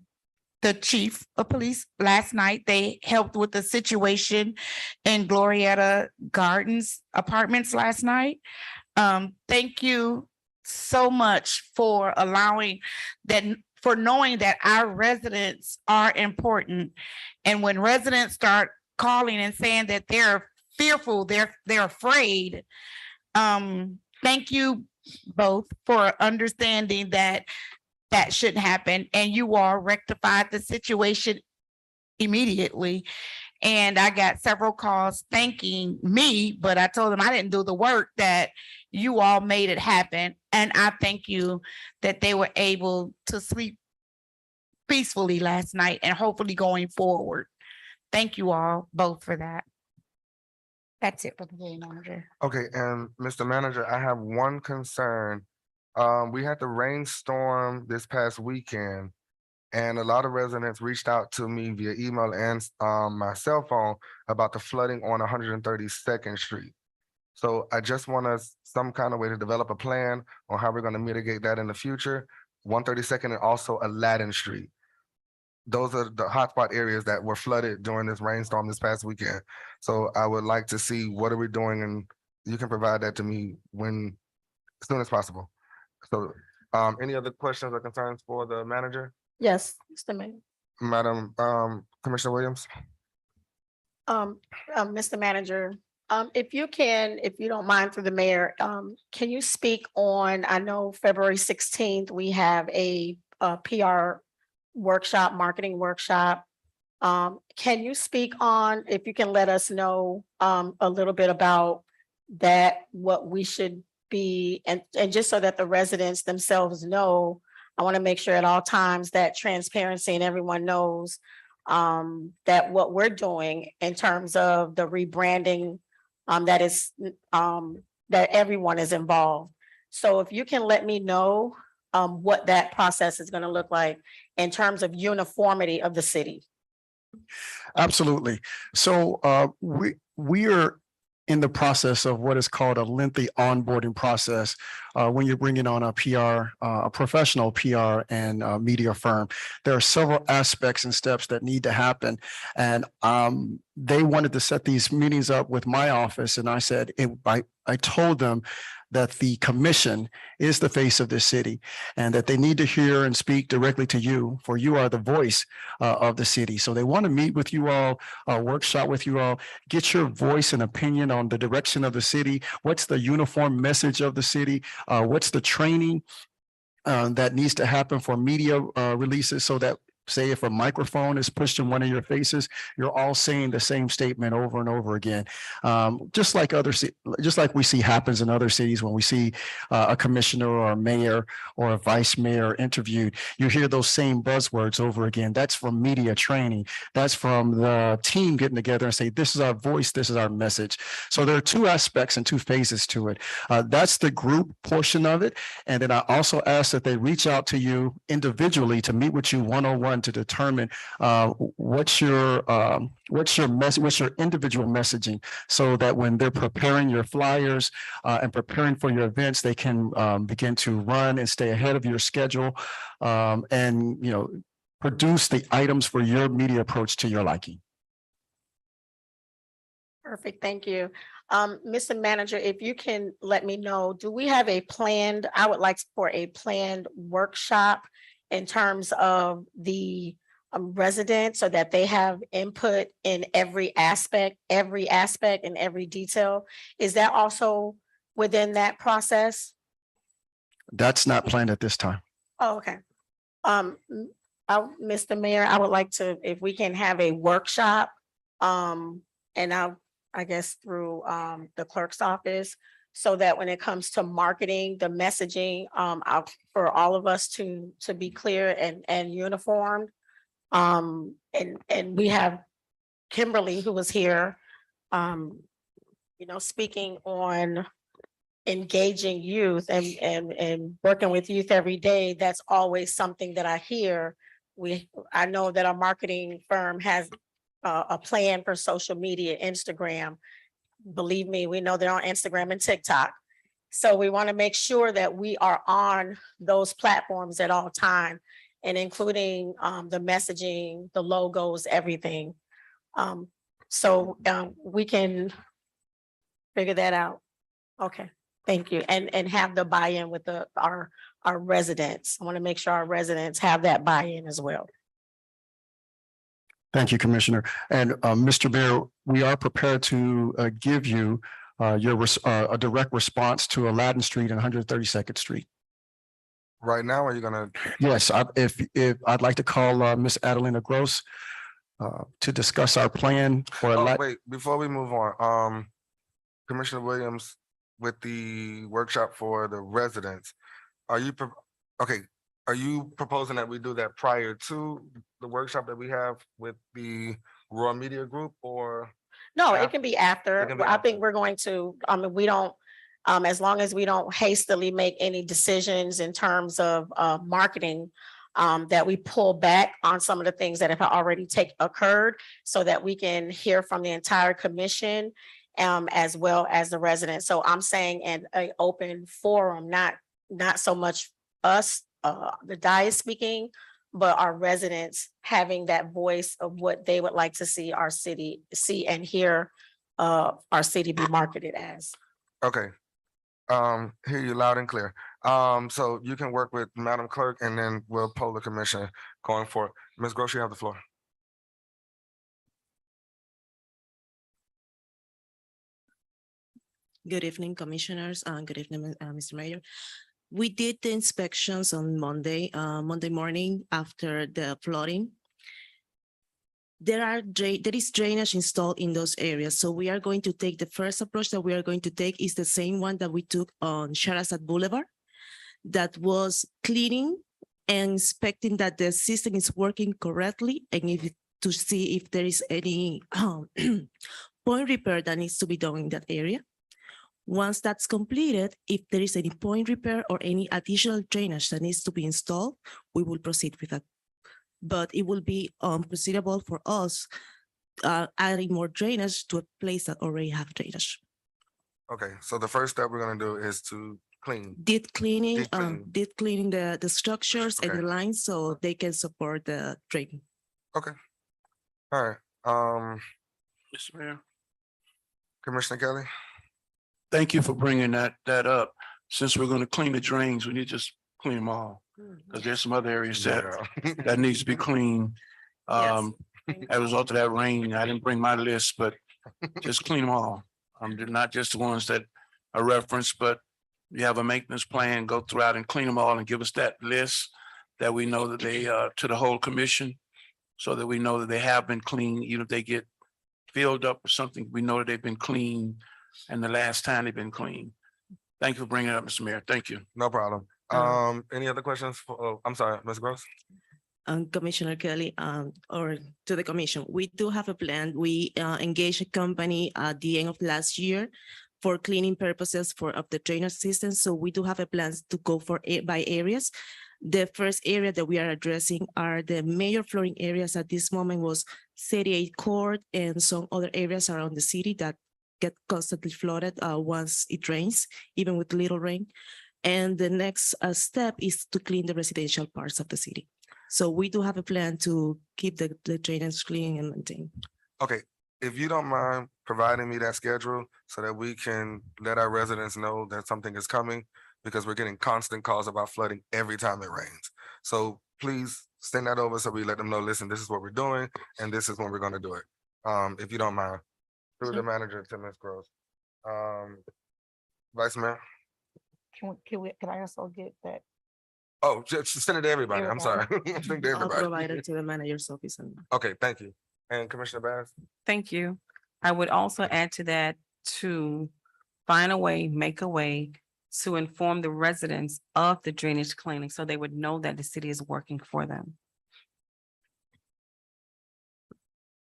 M: the chief of police last night. They helped with the situation in Glorietta Gardens Apartments last night. Thank you so much for allowing that, for knowing that our residents are important. And when residents start calling and saying that they're fearful, they're afraid. Thank you both for understanding that that shouldn't happen, and you all rectified the situation immediately. And I got several calls thanking me, but I told them I didn't do the work, that you all made it happen. And I thank you that they were able to sleep peacefully last night and hopefully going forward. Thank you all both for that. That's it for the city manager.
A: Okay, and Mr. Manager, I have one concern. We had the rainstorm this past weekend, and a lot of residents reached out to me via email and my cell phone about the flooding on 132nd Street. So I just want us some kind of way to develop a plan on how we're going to mitigate that in the future. 132nd and also Aladdin Street. Those are the hotspot areas that were flooded during this rainstorm this past weekend. So I would like to see what are we doing, and you can provide that to me as soon as possible. So any other questions or concerns for the manager?
L: Yes, Mr. Mayor.
A: Madam Commissioner Williams?
L: Mr. Manager, if you don't mind, through the mayor, can you speak on, I know February 16th, we have a PR workshop, marketing workshop. Can you speak on, if you can let us know a little bit about that, what we should be, and just so that the residents themselves know, I want to make sure at all times that transparency and everyone knows that what we're doing in terms of the rebranding, that is that everyone is involved. So if you can let me know what that process is going to look like in terms of uniformity of the city.
I: Absolutely. So we are in the process of what is called a lengthy onboarding process when you're bringing on a PR, a professional PR and media firm. There are several aspects and steps that need to happen. And they wanted to set these meetings up with my office. And I said, I told them that the commission is the face of this city and that they need to hear and speak directly to you, for you are the voice of the city. So they want to meet with you all, workshop with you all, get your voice and opinion on the direction of the city. What's the uniform message of the city? What's the training that needs to happen for media releases, so that, say, if a microphone is pushed in one of your faces, you're all saying the same statement over and over again. Just like we see happens in other cities, when we see a commissioner or a mayor or a vice mayor interviewed, you hear those same buzzwords over again. That's from media training. That's from the team getting together and say, this is our voice, this is our message. So there are two aspects and two phases to it. That's the group portion of it. And then I also ask that they reach out to you individually to meet with you one-on-one to determine what's your message, what's your individual messaging, so that when they're preparing your flyers and preparing for your events, they can begin to run and stay ahead of your schedule, and produce the items for your media approach to your liking.
L: Perfect, thank you. Mr. Manager, if you can let me know, do we have I would like for a planned workshop in terms of the residents, so that they have input in every aspect and every detail? Is that also within that process?
I: That's not planned at this time.
L: Oh, okay. Mr. Mayor, I would like to, if we can have a workshop, and I guess through the clerk's office, so that when it comes to marketing, the messaging, for all of us to be clear and uniformed. And we have Kimberly, who was here, speaking on engaging youth and working with youth every day. That's always something that I hear. I know that our marketing firm has a plan for social media, Instagram. Believe me, we know they're on Instagram and TikTok. So we want to make sure that we are on those platforms at all time and including the messaging, the logos, everything. We can figure that out. Okay, thank you. And have the buy-in with our residents. I want to make sure our residents have that buy-in as well.
I: Thank you, Commissioner. And Mr. Mayor, we are prepared to give you a direct response to Aladdin Street and 132nd Street.
A: Right now, are you gonna?
I: Yes, if I'd like to call Miss Adelina Gross to discuss our plan for
A: Oh,
I: Aladdin.
A: wait, before we move on, Commissioner Williams, with the workshop for the residents, are you, okay, are you proposing that we do that prior to the workshop that we have with the Raw Media Group, or?
L: No,
A: Af-
L: it can be after.
A: it can be
L: I think
A: after.
L: we're going to, we don't, as long as we don't hastily make any decisions in terms of marketing, that we pull back on some of the things that have already occurred so that we can hear from the entire commission as well as the residents. So I'm saying an open forum, not so much us, the dais speaking, but our residents having that voice of what they would like to see our city and hear our city be marketed as.
A: Okay. Hear you loud and clear. So you can work with Madam Clerk and then we'll poll the commission going forward. Ms. Gross, you have the floor.
N: Good evening, commissioners. Good evening, Mr. Mayor. We did the inspections on Monday morning after the flooding. There is drainage installed in those areas. So we are going to take the first approach that we are going to take is the same one that we took on Sharazad Boulevard. That was cleaning and inspecting that the system is working correctly and to see if there is any point repair that needs to be done in that area. Once that's completed, if there is any point repair or any additional drainage that needs to be installed, we will proceed with that. But it will be proceedable for us adding more drainage to a place that already have drainage.
A: Okay, so the first step we're gonna do is to clean.
N: Did cleaning
A: cleaning.
N: the structures and
A: Okay.
N: the lines so they can support the drain.
A: Okay. All right,
H: Mr. Mayor,
A: Commissioner Kelly?
H: thank you for bringing that up. Since we're going to clean the drains, we need to just clean them all. Because there's some other areas that needs to be cleaned.
B: Yes.
H: As a result of that rain, I didn't bring my list, but just clean them all. They're not just the ones that are referenced, but you have a maintenance plan, go throughout and clean them all and give us that list that we know that they, to the whole commission, so that we know that they have been cleaned, even if they get filled up or something, we know that they've been cleaned and the last time they've been cleaned. Thank you for bringing it up, Mr. Mayor. Thank you.
A: No problem. Any other questions? I'm sorry, Ms. Gross?
N: Commissioner Kelly, or to the commission, we do have a plan. We engaged a company at the end of last year for cleaning purposes of the drainage system. So we do have a plan to go for by areas. The first area that we are addressing are the major flooding areas at this moment was 38 Court and some other areas around the city that get constantly flooded once it rains, even with little rain. And the next step is to clean the residential parts of the city. So we do have a plan to keep the drainage clean and maintained.
A: Okay, if you don't mind providing me that schedule so that we can let our residents know that something is coming, because we're getting constant calls about flooding every time it rains. So please send that over so we let them know, listen, this is what we're doing and this is when we're gonna do it. If you don't mind, through the manager to Ms. Gross. Vice Mayor?
E: Can I also get that?
A: Oh, just send it to everybody. I'm sorry. Send it to
N: I'll provide
A: everybody.
N: it to the manager's office. And
A: Okay, thank you. And Commissioner Bass?
B: Thank you. I would also add to that to find a way, make a way to inform the residents of the drainage cleaning so they would know that the city is working for them.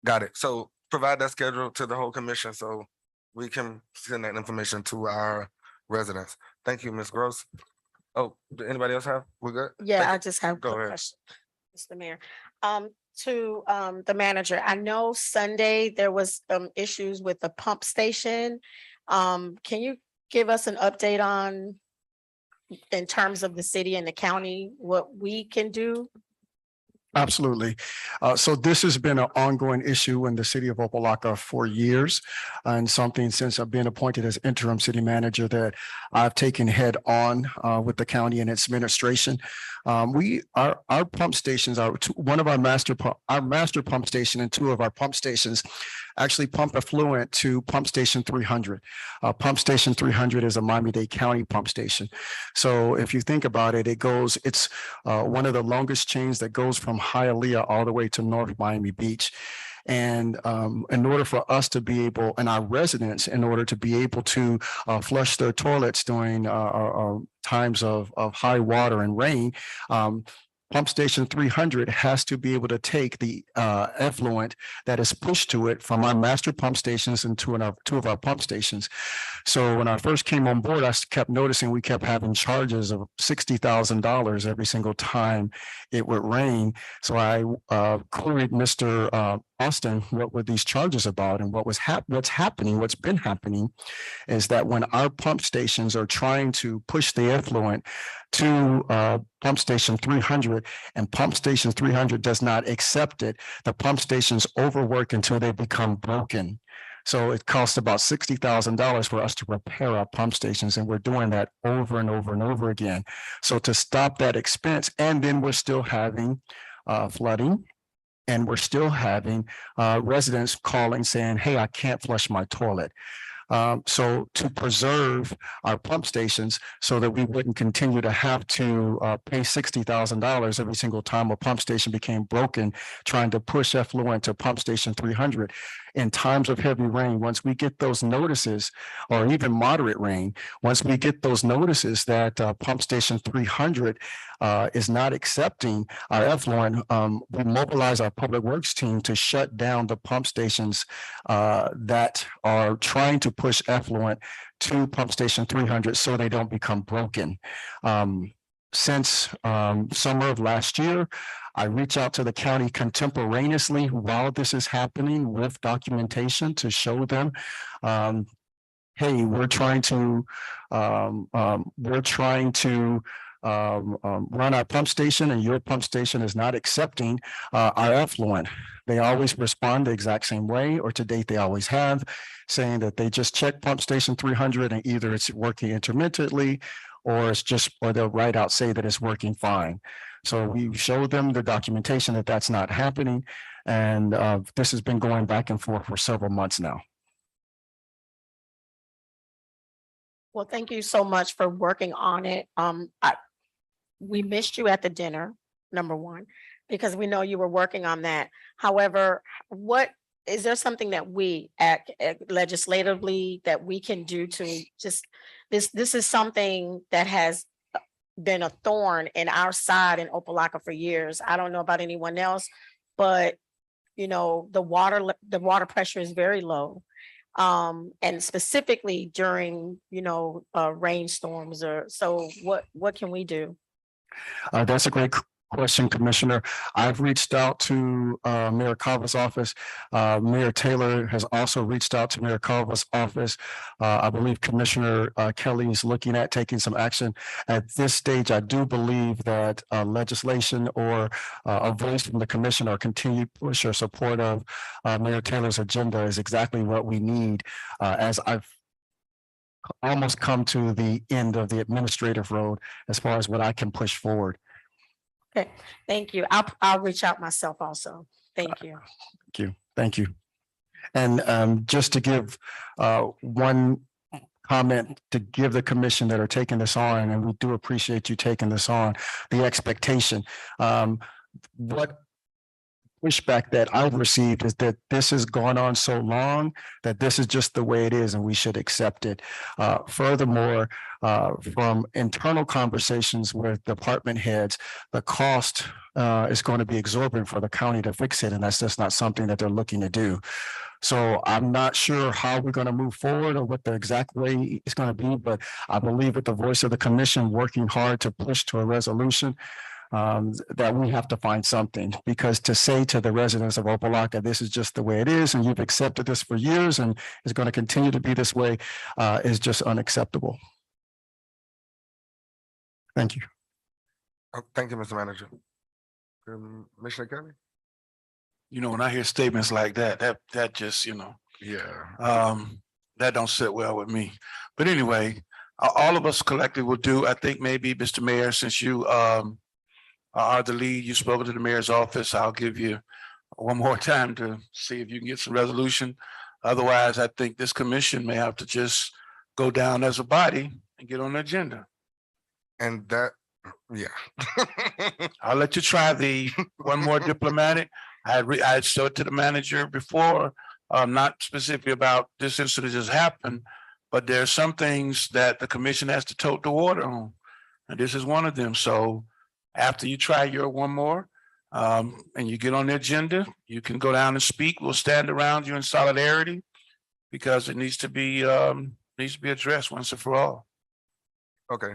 A: Got it. So provide that schedule to the whole commission so we can send that information to our residents. Thank you, Ms. Gross. Oh, do anybody else have? We're good?
L: Yeah,
A: Thank
L: I
A: you.
L: just have a
A: Go
L: quick
A: ahead.
L: question, Mr. Mayor. To the manager, I know Sunday there was issues with the pump station. Can you give us an update on, in terms of the city and the county, what we can do?
I: Absolutely. So this has been an ongoing issue in the city of Opa-locka for years, and something since I've been appointed as interim city manager that I've taken head on with the county and its administration. Our pump stations are one of our master pump station and two of our pump stations actually pump affluent to pump station 300. Pump station 300 is a Miami-Dade County pump station. So if you think about it, it's one of the longest chains that goes from Hialeah all the way to North Miami Beach. And in order for us to be able, and our residents, in order to be able to flush their toilets during times of high water and rain, pump station 300 has to be able to take the effluent that is pushed to it from our master pump stations and two of our pump stations. So when I first came on board, I kept noticing we kept having charges of $60,000 every single time it would rain. So I queried Mr. Austin, what were these charges about, and what's been happening is that when our pump stations are trying to push the effluent to pump station 300 and pump station 300 does not accept it, the pump stations overwork until they become broken. So it costs about $60,000 for us to repair our pump stations, and we're doing that over and over and over again. So to stop that expense, and then we're still having flooding, and we're still having residents calling saying, hey, I can't flush my toilet. So to preserve our pump stations so that we wouldn't continue to have to pay $60,000 every single time a pump station became broken, trying to push effluent to pump station 300. In times of heavy rain, once we get those notices, or even moderate rain, once we get those notices that pump station 300 is not accepting our effluent, we mobilize our public works team to shut down the pump stations that are trying to push effluent to pump station 300 so they don't become broken. Since summer of last year, I reach out to the county contemporaneously while this is happening with documentation to show them, hey, we're trying to run our pump station, and your pump station is not accepting our effluent. They always respond the exact same way, or to date they always have, saying that they just check pump station 300 and either it's working intermittently or they'll right out say that it's working fine. So we showed them the documentation that that's not happening. And this has been going back and forth for several months now.
L: Well, thank you so much for working on it. We missed you at the dinner, number one, because we know you were working on that. However, is there something that we legislatively that we can do to just, this is something that has been a thorn in our side in Opa-locka for years. I don't know about anyone else, but you know, the water pressure is very low. And specifically during, rainstorms so what can we do?
I: That's a great question, Commissioner. I've reached out to Mayor Cava's office. Mayor Taylor has also reached out to Mayor Cava's office. I believe Commissioner Kelly is looking at taking some action. At this stage, I do believe that legislation or a voice from the commission or continued push or support of Mayor Taylor's agenda is exactly what we need, as I've almost come to the end of the administrative road as far as what I can push forward.
L: Okay, thank you. I'll reach out myself also. Thank you.
I: Thank you. Thank you. And just to give one comment to give the commission that are taking this on, and we do appreciate you taking this on, the expectation. What pushback that I've received is that this has gone on so long that this is just the way it is and we should accept it. Furthermore, from internal conversations with department heads, the cost is going to be exorbitant for the county to fix it, and that's just not something that they're looking to do. So I'm not sure how we're going to move forward or what the exact way it's going to be, but I believe with the voice of the commission working hard to push to a resolution, that we have to find something, because to say to the residents of Opa-locka, this is just the way it is, and you've accepted this for years and is going to continue to be this way, is just unacceptable. Thank you.
A: Oh, thank you, Mr. Manager. Commissioner Kelly?
H: You know, when I hear statements like that just,
A: Yeah.
H: that don't sit well with me. But anyway, all of us collectively will do, I think maybe, Mr. Mayor, since you are the lead, you spoke to the mayor's office, I'll give you one more time to see if you can get some resolution. Otherwise, I think this commission may have to just go down as a body and get on the agenda.
A: And that, yeah.
H: I'll let you try the one more diplomatic. I had said to the manager before, not specifically about this incident just happened, but there are some things that the commission has to tote the water on. And this is one of them. So after you try your one more, and you get on the agenda, you can go down and speak. We'll stand around you in solidarity because it needs to be addressed once and for all.
A: Okay.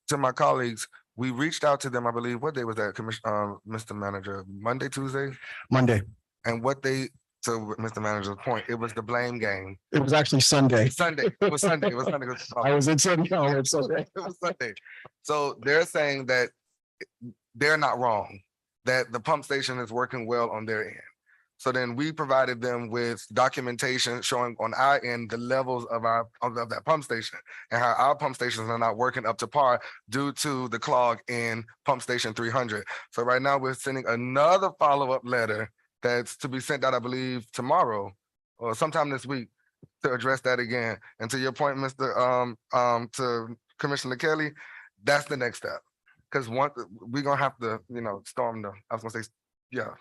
A: To my colleagues, we reached out to them, I believe, what day was that, Mr. Manager? Monday, Tuesday?
I: Monday.
A: And what they, to Mr. Manager's point, it was the blame game.
I: It was actually Sunday.
A: Sunday, it was Sunday, it was Sunday.
I: I was in Sunday. Oh, it's Sunday.
A: It was Sunday. So they're saying that they're not wrong, that the pump station is working well on their end. So then we provided them with documentation showing on our end the levels of that pump station and how our pump stations are not working up to par due to the clog in pump station 300. So right now we're sending another follow-up letter that's to be sent out, I believe, tomorrow or sometime this week to address that again. And to your point, to Commissioner Kelly, that's the next step. Because we're gonna have to, storm I was gonna say, yeah.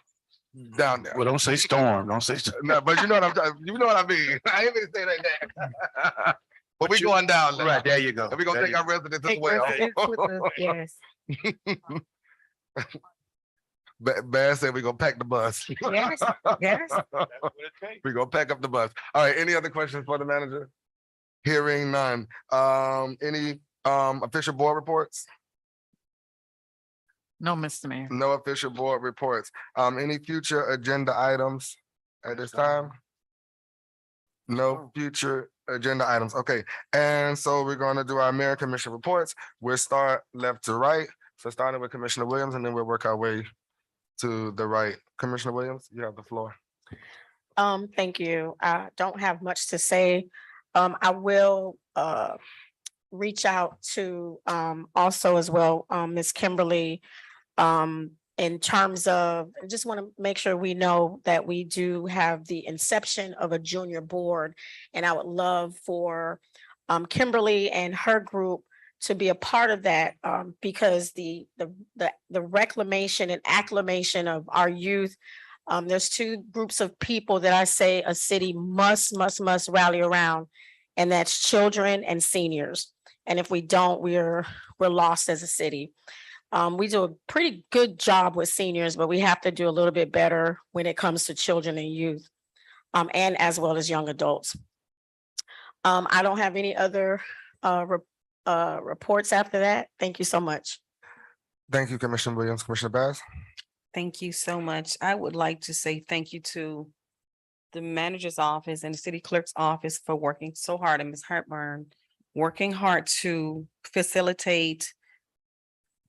A: Down there.
H: Well, don't say storm. Don't say storm.
A: No, but you know what I mean. I ain't gonna say that. But we going down there.
H: Right, there you go.
A: And we're gonna take our residents as well.
M: Yes.
A: Bass said we're gonna pack the bus.
M: Yes, yes.
A: We're gonna pack up the bus. All right, any other questions for the manager? Hearing none. Any official board reports?
B: No, Mr. Mayor.
A: No official board reports. Any future agenda items at this time? No future agenda items. Okay, and so we're going to do our mayor and commission reports. We'll start left to right. So starting with Commissioner Williams, and then we'll work our way to the right. Commissioner Williams, you have the floor.
L: Thank you. I don't have much to say. I will reach out to also as well, Ms. Kimberly, in terms of, I just want to make sure we know that we do have the inception of a junior board. And I would love for Kimberly and her group to be a part of that, because the reclamation and acclimation of our youth, there's two groups of people that I say a city must rally around, and that's children and seniors. And if we don't, we're lost as a city. We do a pretty good job with seniors, but we have to do a little bit better when it comes to children and youth, and as well as young adults. I don't have any other reports after that. Thank you so much.
A: Thank you, Commissioner Williams. Commissioner Bass?
G: Thank you so much. I would like to say thank you to the manager's office and the city clerk's office for working so hard, and Ms. Hartburn working hard to facilitate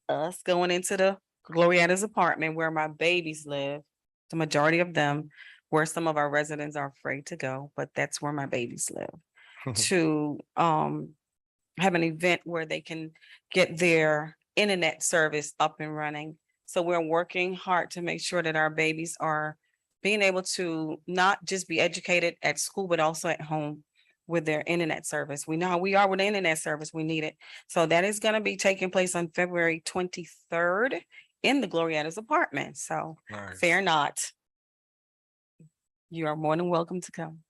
G: us going into the Glorietta's apartment where my babies live, the majority of them, where some of our residents are afraid to go, but that's where my babies live. To have an event where they can get their internet service up and running. So we're working hard to make sure that our babies are being able to not just be educated at school, but also at home with their internet service. We know how we are with the internet service, we need it. So that is gonna be taking place on February 23rd in the Glorietta's apartment. So
A: Nice.
G: fear not. You are more than welcome to come.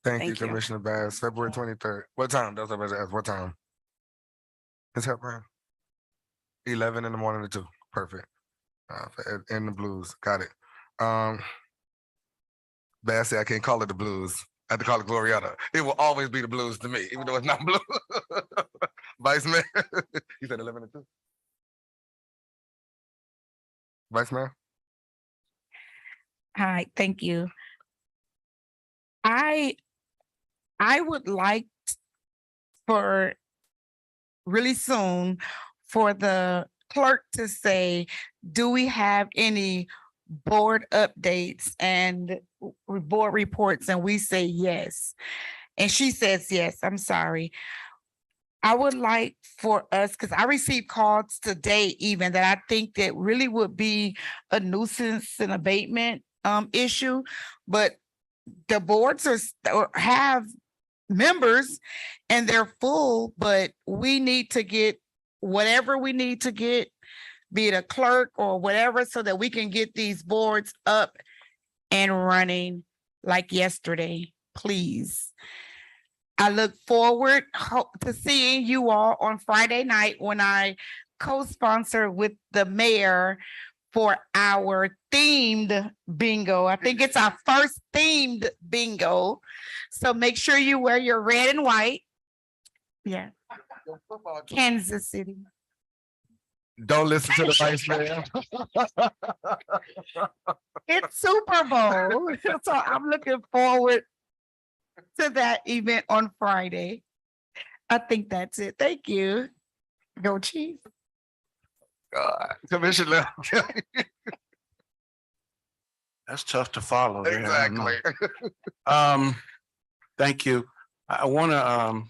A: Thank you,
G: Thank you.
A: Commissioner Bass. February 23rd. What time? That's what I was ask. What time? Ms. Hepburn? 11 in the morning to 2. Perfect. In the blues. Got it. Bass said I can't call it the blues. I have to call it Glorietta. It will always be the blues to me, even though it's not blue. Vice Mayor, you said 11 to 2. Vice Mayor?
M: Hi, thank you. I would like for really soon for the clerk to say, do we have any board updates and board reports? And we say yes. And she says yes, I'm sorry. I would like for us, because I received calls today even that I think that really would be a nuisance and abatement issue, but the boards or have members and they're full, but we need to get whatever we need to get, be it a clerk or whatever, so that we can get these boards up and running like yesterday, please. I look forward to seeing you all on Friday night when I co-sponsor with the mayor for our themed bingo. I think it's our first themed bingo. So make sure you wear your red and white. Yeah. Kansas City.
A: Don't listen to the Vice Mayor.
M: It's Super Bowl. So I'm looking forward to that event on Friday. I think that's it. Thank you. Go Chiefs.
A: Commissioner.
H: That's tough to follow. there, I don't know.
A: Exactly.
H: Thank you. I want to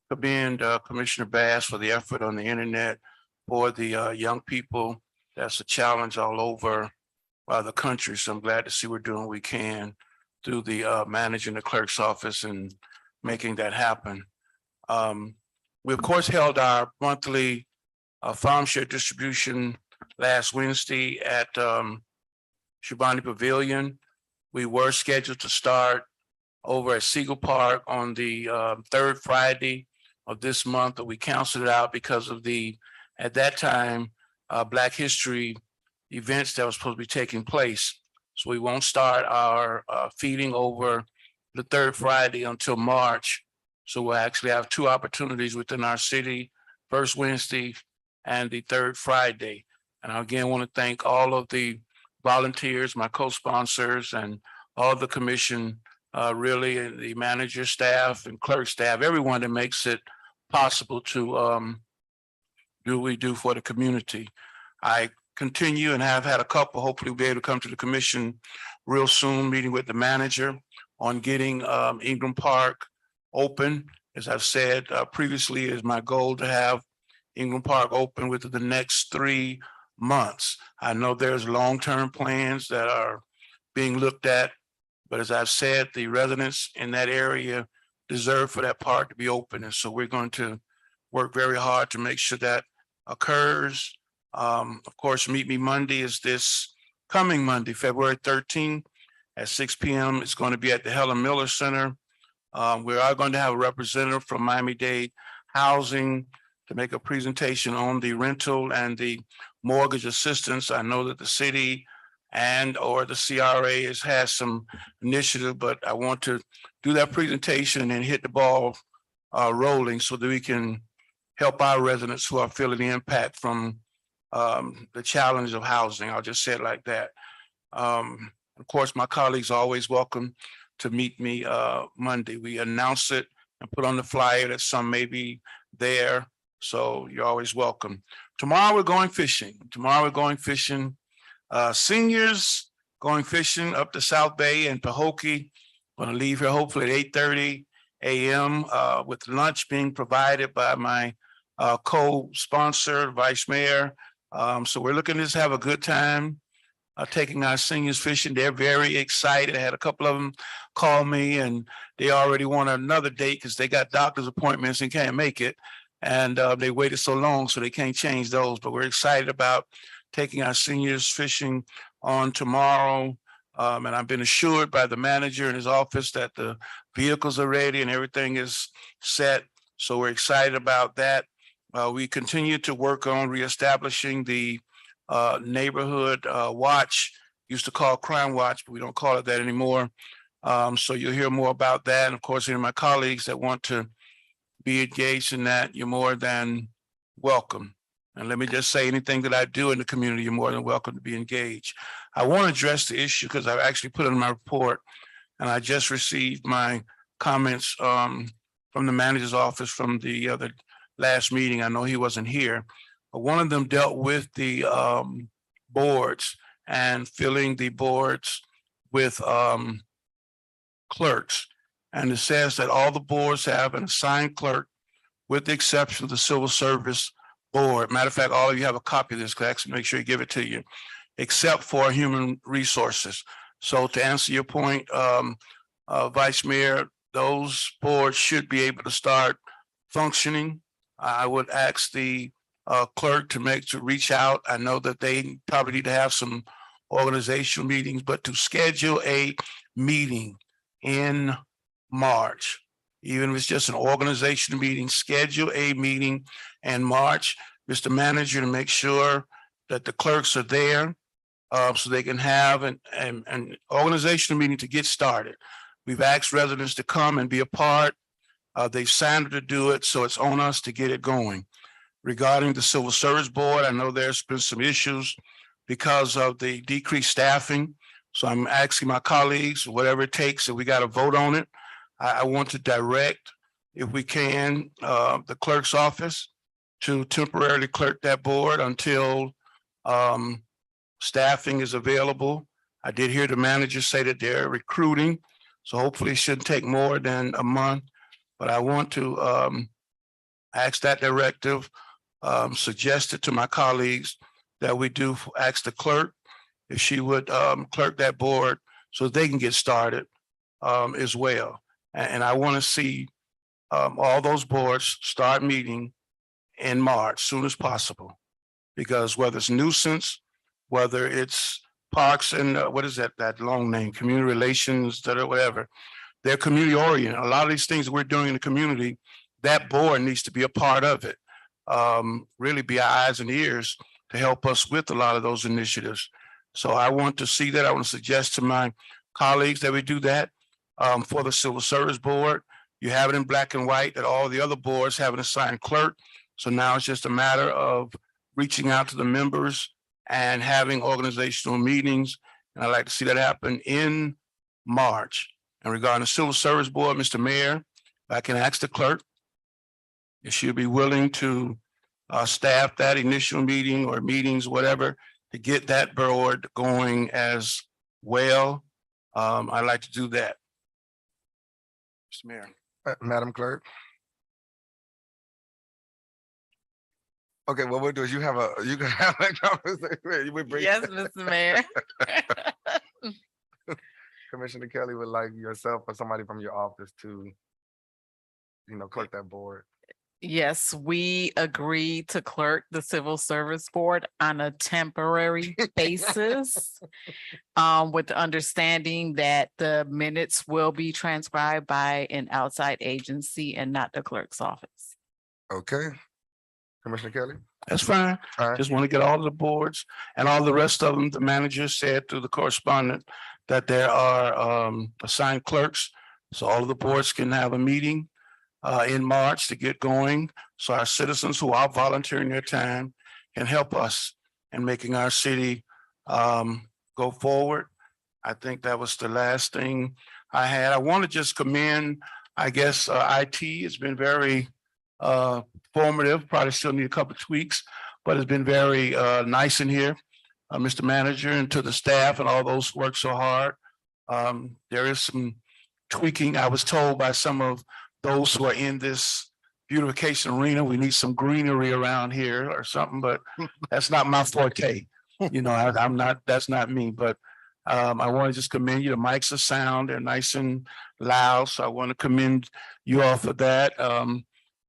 H: commend Commissioner Bass for the effort on the internet for the young people. That's a challenge all over the country. So I'm glad to see we're doing what we can through the managing the clerk's office and making that happen. We of course held our monthly farm share distribution last Wednesday at Shabani Pavilion. We were scheduled to start over at Siegel Park on the third Friday of this month, but we canceled it out because of the, at that time, Black History events that was supposed to be taking place. So we won't start our feeding over the third Friday until March. So we'll actually have two opportunities within our city, first Wednesday and the third Friday. And I again want to thank all of the volunteers, my co-sponsors, and all the commission, really, and the manager staff and clerk staff, everyone that makes it possible to do what we do for the community. I continue and have had a couple, hopefully we'll be able to come to the commission real soon, meeting with the manager on getting Ingram Park open. As I've said previously, is my goal to have Ingram Park open within the next 3 months. I know there's long-term plans that are being looked at, but as I've said, the residents in that area deserve for that park to be open. And so we're going to work very hard to make sure that occurs. Of course, Meet Me Monday is this coming Monday, February 13th at 6 p.m. It's going to be at the Helen Miller Center. We are going to have a representative from Miami-Dade Housing to make a presentation on the rental and the mortgage assistance. I know that the city and or the CRA has some initiative, but I want to do that presentation and hit the ball rolling so that we can help our residents who are feeling the impact from the challenge of housing. I'll just say it like that. Of course, my colleagues are always welcome to meet me Monday. We announce it and put on the flyer that some may be there. So you're always welcome. Tomorrow we're going fishing. Seniors going fishing up the South Bay and Pahokee. Going to leave here hopefully at 8:30 a.m. With lunch being provided by my co-sponsor, Vice Mayor. So we're looking to just have a good time taking our seniors fishing. They're very excited. I had a couple of them call me and they already want another date because they got doctor's appointments and can't make it. And they waited so long, so they can't change those. But we're excited about taking our seniors fishing on tomorrow. And I've been assured by the manager in his office that the vehicles are ready and everything is set. So we're excited about that. We continue to work on reestablishing the neighborhood watch, used to call Crime Watch, but we don't call it that anymore. So you'll hear more about that. And of course, any of my colleagues that want to be engaged in that, you're more than welcome. And let me just say, anything that I do in the community, you're more than welcome to be engaged. I want to address the issue because I've actually put it in my report, and I just received my comments from the manager's office from the other last meeting. I know he wasn't here, but one of them dealt with the boards and filling the boards with clerks. And it says that all the boards have an assigned clerk with the exception of the civil service board. Matter of fact, all of you have a copy of this, because make sure you give it to you, except for human resources. So to answer your point, Vice Mayor, those boards should be able to start functioning. I would ask the clerk to reach out. I know that they probably need to have some organizational meetings, but to schedule a meeting in March, even if it's just an organizational meeting, schedule a meeting in March, Mr. Manager, to make sure that the clerks are there so they can have an organizational meeting to get started. We've asked residents to come and be a part. They've signed up to do it, so it's on us to get it going. Regarding the Civil Service Board, I know there's been some issues because of the decreased staffing. So I'm asking my colleagues, whatever it takes, if we got to vote on it. I want to direct, if we can, the clerk's office to temporarily clerk that board until staffing is available. I did hear the manager say that they're recruiting, so hopefully it shouldn't take more than a month. But I want to ask that directive, suggest it to my colleagues that we do ask the clerk if she would clerk that board so they can get started as well. And I want to see all those boards start meeting in March, soon as possible. Because whether it's nuisance, whether it's parks and what is that long name, community relations, whatever, they're community oriented. A lot of these things that we're doing in the community, that board needs to be a part of it. Really be our eyes and ears to help us with a lot of those initiatives. So I want to see that. I want to suggest to my colleagues that we do that for the Civil Service Board. You have it in black and white that all the other boards have an assigned clerk. So now it's just a matter of reaching out to the members and having organizational meetings. And I'd like to see that happen in March. And regarding the Civil Service Board, Mr. Mayor, I can ask the clerk if she'll be willing to staff that initial meeting or meetings, whatever, to get that board going as well. I'd like to do that. Mr. Mayor.
A: Madam Clerk. Okay, what we'll do is you can have that conversation.
B: Yes, Mr. Mayor.
A: Commissioner Kelly would like yourself or somebody from your office to, clerk that board.
B: Yes, we agreed to clerk the Civil Service Board on a temporary basis, with the understanding that the minutes will be transcribed by an outside agency and not the clerk's office.
A: Okay. Commissioner Kelly?
H: That's fine.
A: All right.
H: Just want to get all of the boards and all the rest of them. The manager said through the correspondent that there are assigned clerks. So all of the boards can have a meeting in March to get going. So our citizens who are volunteering their time can help us in making our city go forward. I think that was the last thing I had. I want to just commend, I guess, IT has been very formative, probably still need a couple of tweaks, but it's been very nice in here. Mr. Manager, and to the staff and all those who work so hard. There is some tweaking. I was told by some of those who are in this beautification arena, we need some greenery around here or something, but that's not my forte. I'm not, that's not me, but I want to just commend you. The mics are sound, they're nice and loud. So I want to commend you all for that.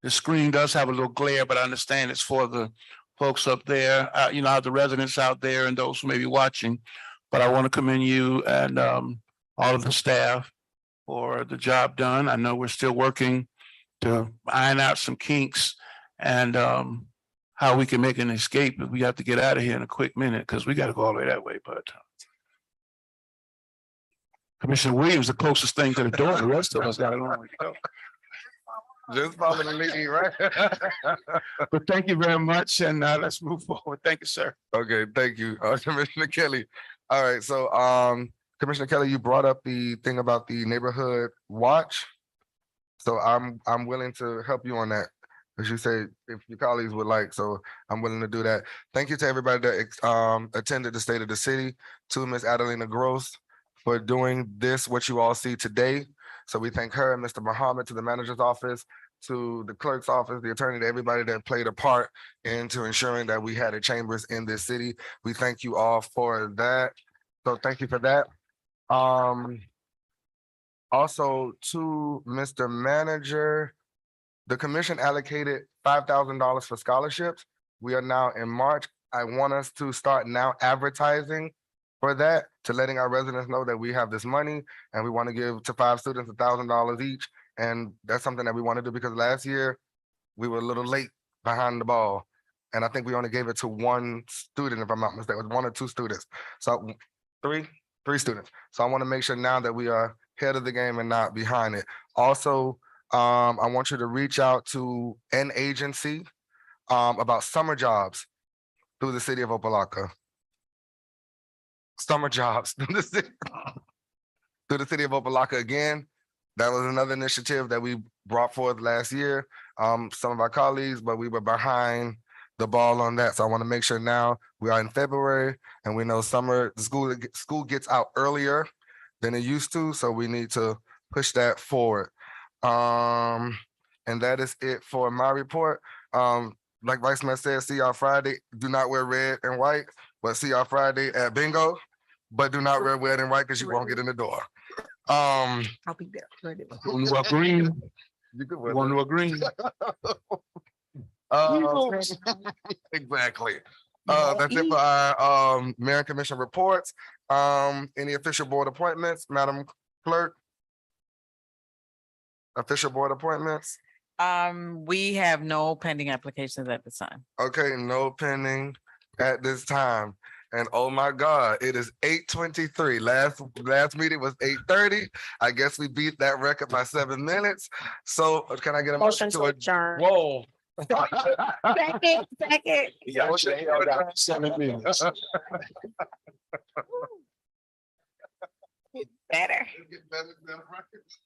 H: The screen does have a little glare, but I understand it's for the folks up there, the residents out there and those who may be watching. But I want to commend you and all of the staff for the job done. I know we're still working to iron out some kinks and how we can make an escape if we have to get out of here in a quick minute, because we got to go all the way that way. But Commissioner Williams, the closest thing to the door, the rest of us got a long way to go.
A: Just follow the lead, right?
H: But thank you very much, and let's move forward. Thank you, sir.
A: Okay, thank you, Commissioner Kelly. All right, so Commissioner Kelly, you brought up the thing about the neighborhood watch. So I'm willing to help you on that. As you say, if your colleagues would like, so I'm willing to do that. Thank you to everybody that attended the State of the City, to Ms. Adelina Gross for doing this, what you all see today. So we thank her, Mr. Muhammad, to the manager's office, to the clerk's office, the attorney, to everybody that played a part into ensuring that we had a chambers in this city. We thank you all for that. So thank you for that. Also to Mr. Manager, the commission allocated $5,000 for scholarships. We are now in March. I want us to start now advertising for that, to letting our residents know that we have this money and we want to give to 5 students $1,000 each. And that's something that we want to do because last year we were a little late behind the ball. And I think we only gave it to 1 student, if I'm not mistaken, it was 1 or 2 students. So 3 students. So I want to make sure now that we are ahead of the game and not behind it. Also, I want you to reach out to an agency about summer jobs through the city of Opa-locka. Summer jobs through the city of Opa-locka again. That was another initiative that we brought forth last year. Some of our colleagues, but we were behind the ball on that. So I want to make sure now we are in February and we know summer, school gets out earlier than it used to. So we need to push that forward. And that is it for my report. Like Vice Mayor said, see y'all Friday. Do not wear red and white, but see y'all Friday at bingo. But do not wear red and white because you won't get in the door.
M: I'll be there.
H: You are green.
A: You could
H: You
A: wear
H: want
A: that.
H: to agree?
A: Exactly. That's it for our mayor and commission reports. Any official board appointments, Madam Clerk? Official board appointments?
B: We have no pending applications at this time.
A: Okay, no pending at this time. And oh my God, it is 8:23. Last meeting was 8:30. I guess we beat that record by 7 minutes. So can I get a
L: Motion
A: motion
L: to
A: to
L: adjourn.
A: Whoa.
L: Second.
H: Yeah, 7 minutes.
L: Better.
A: Get better than records.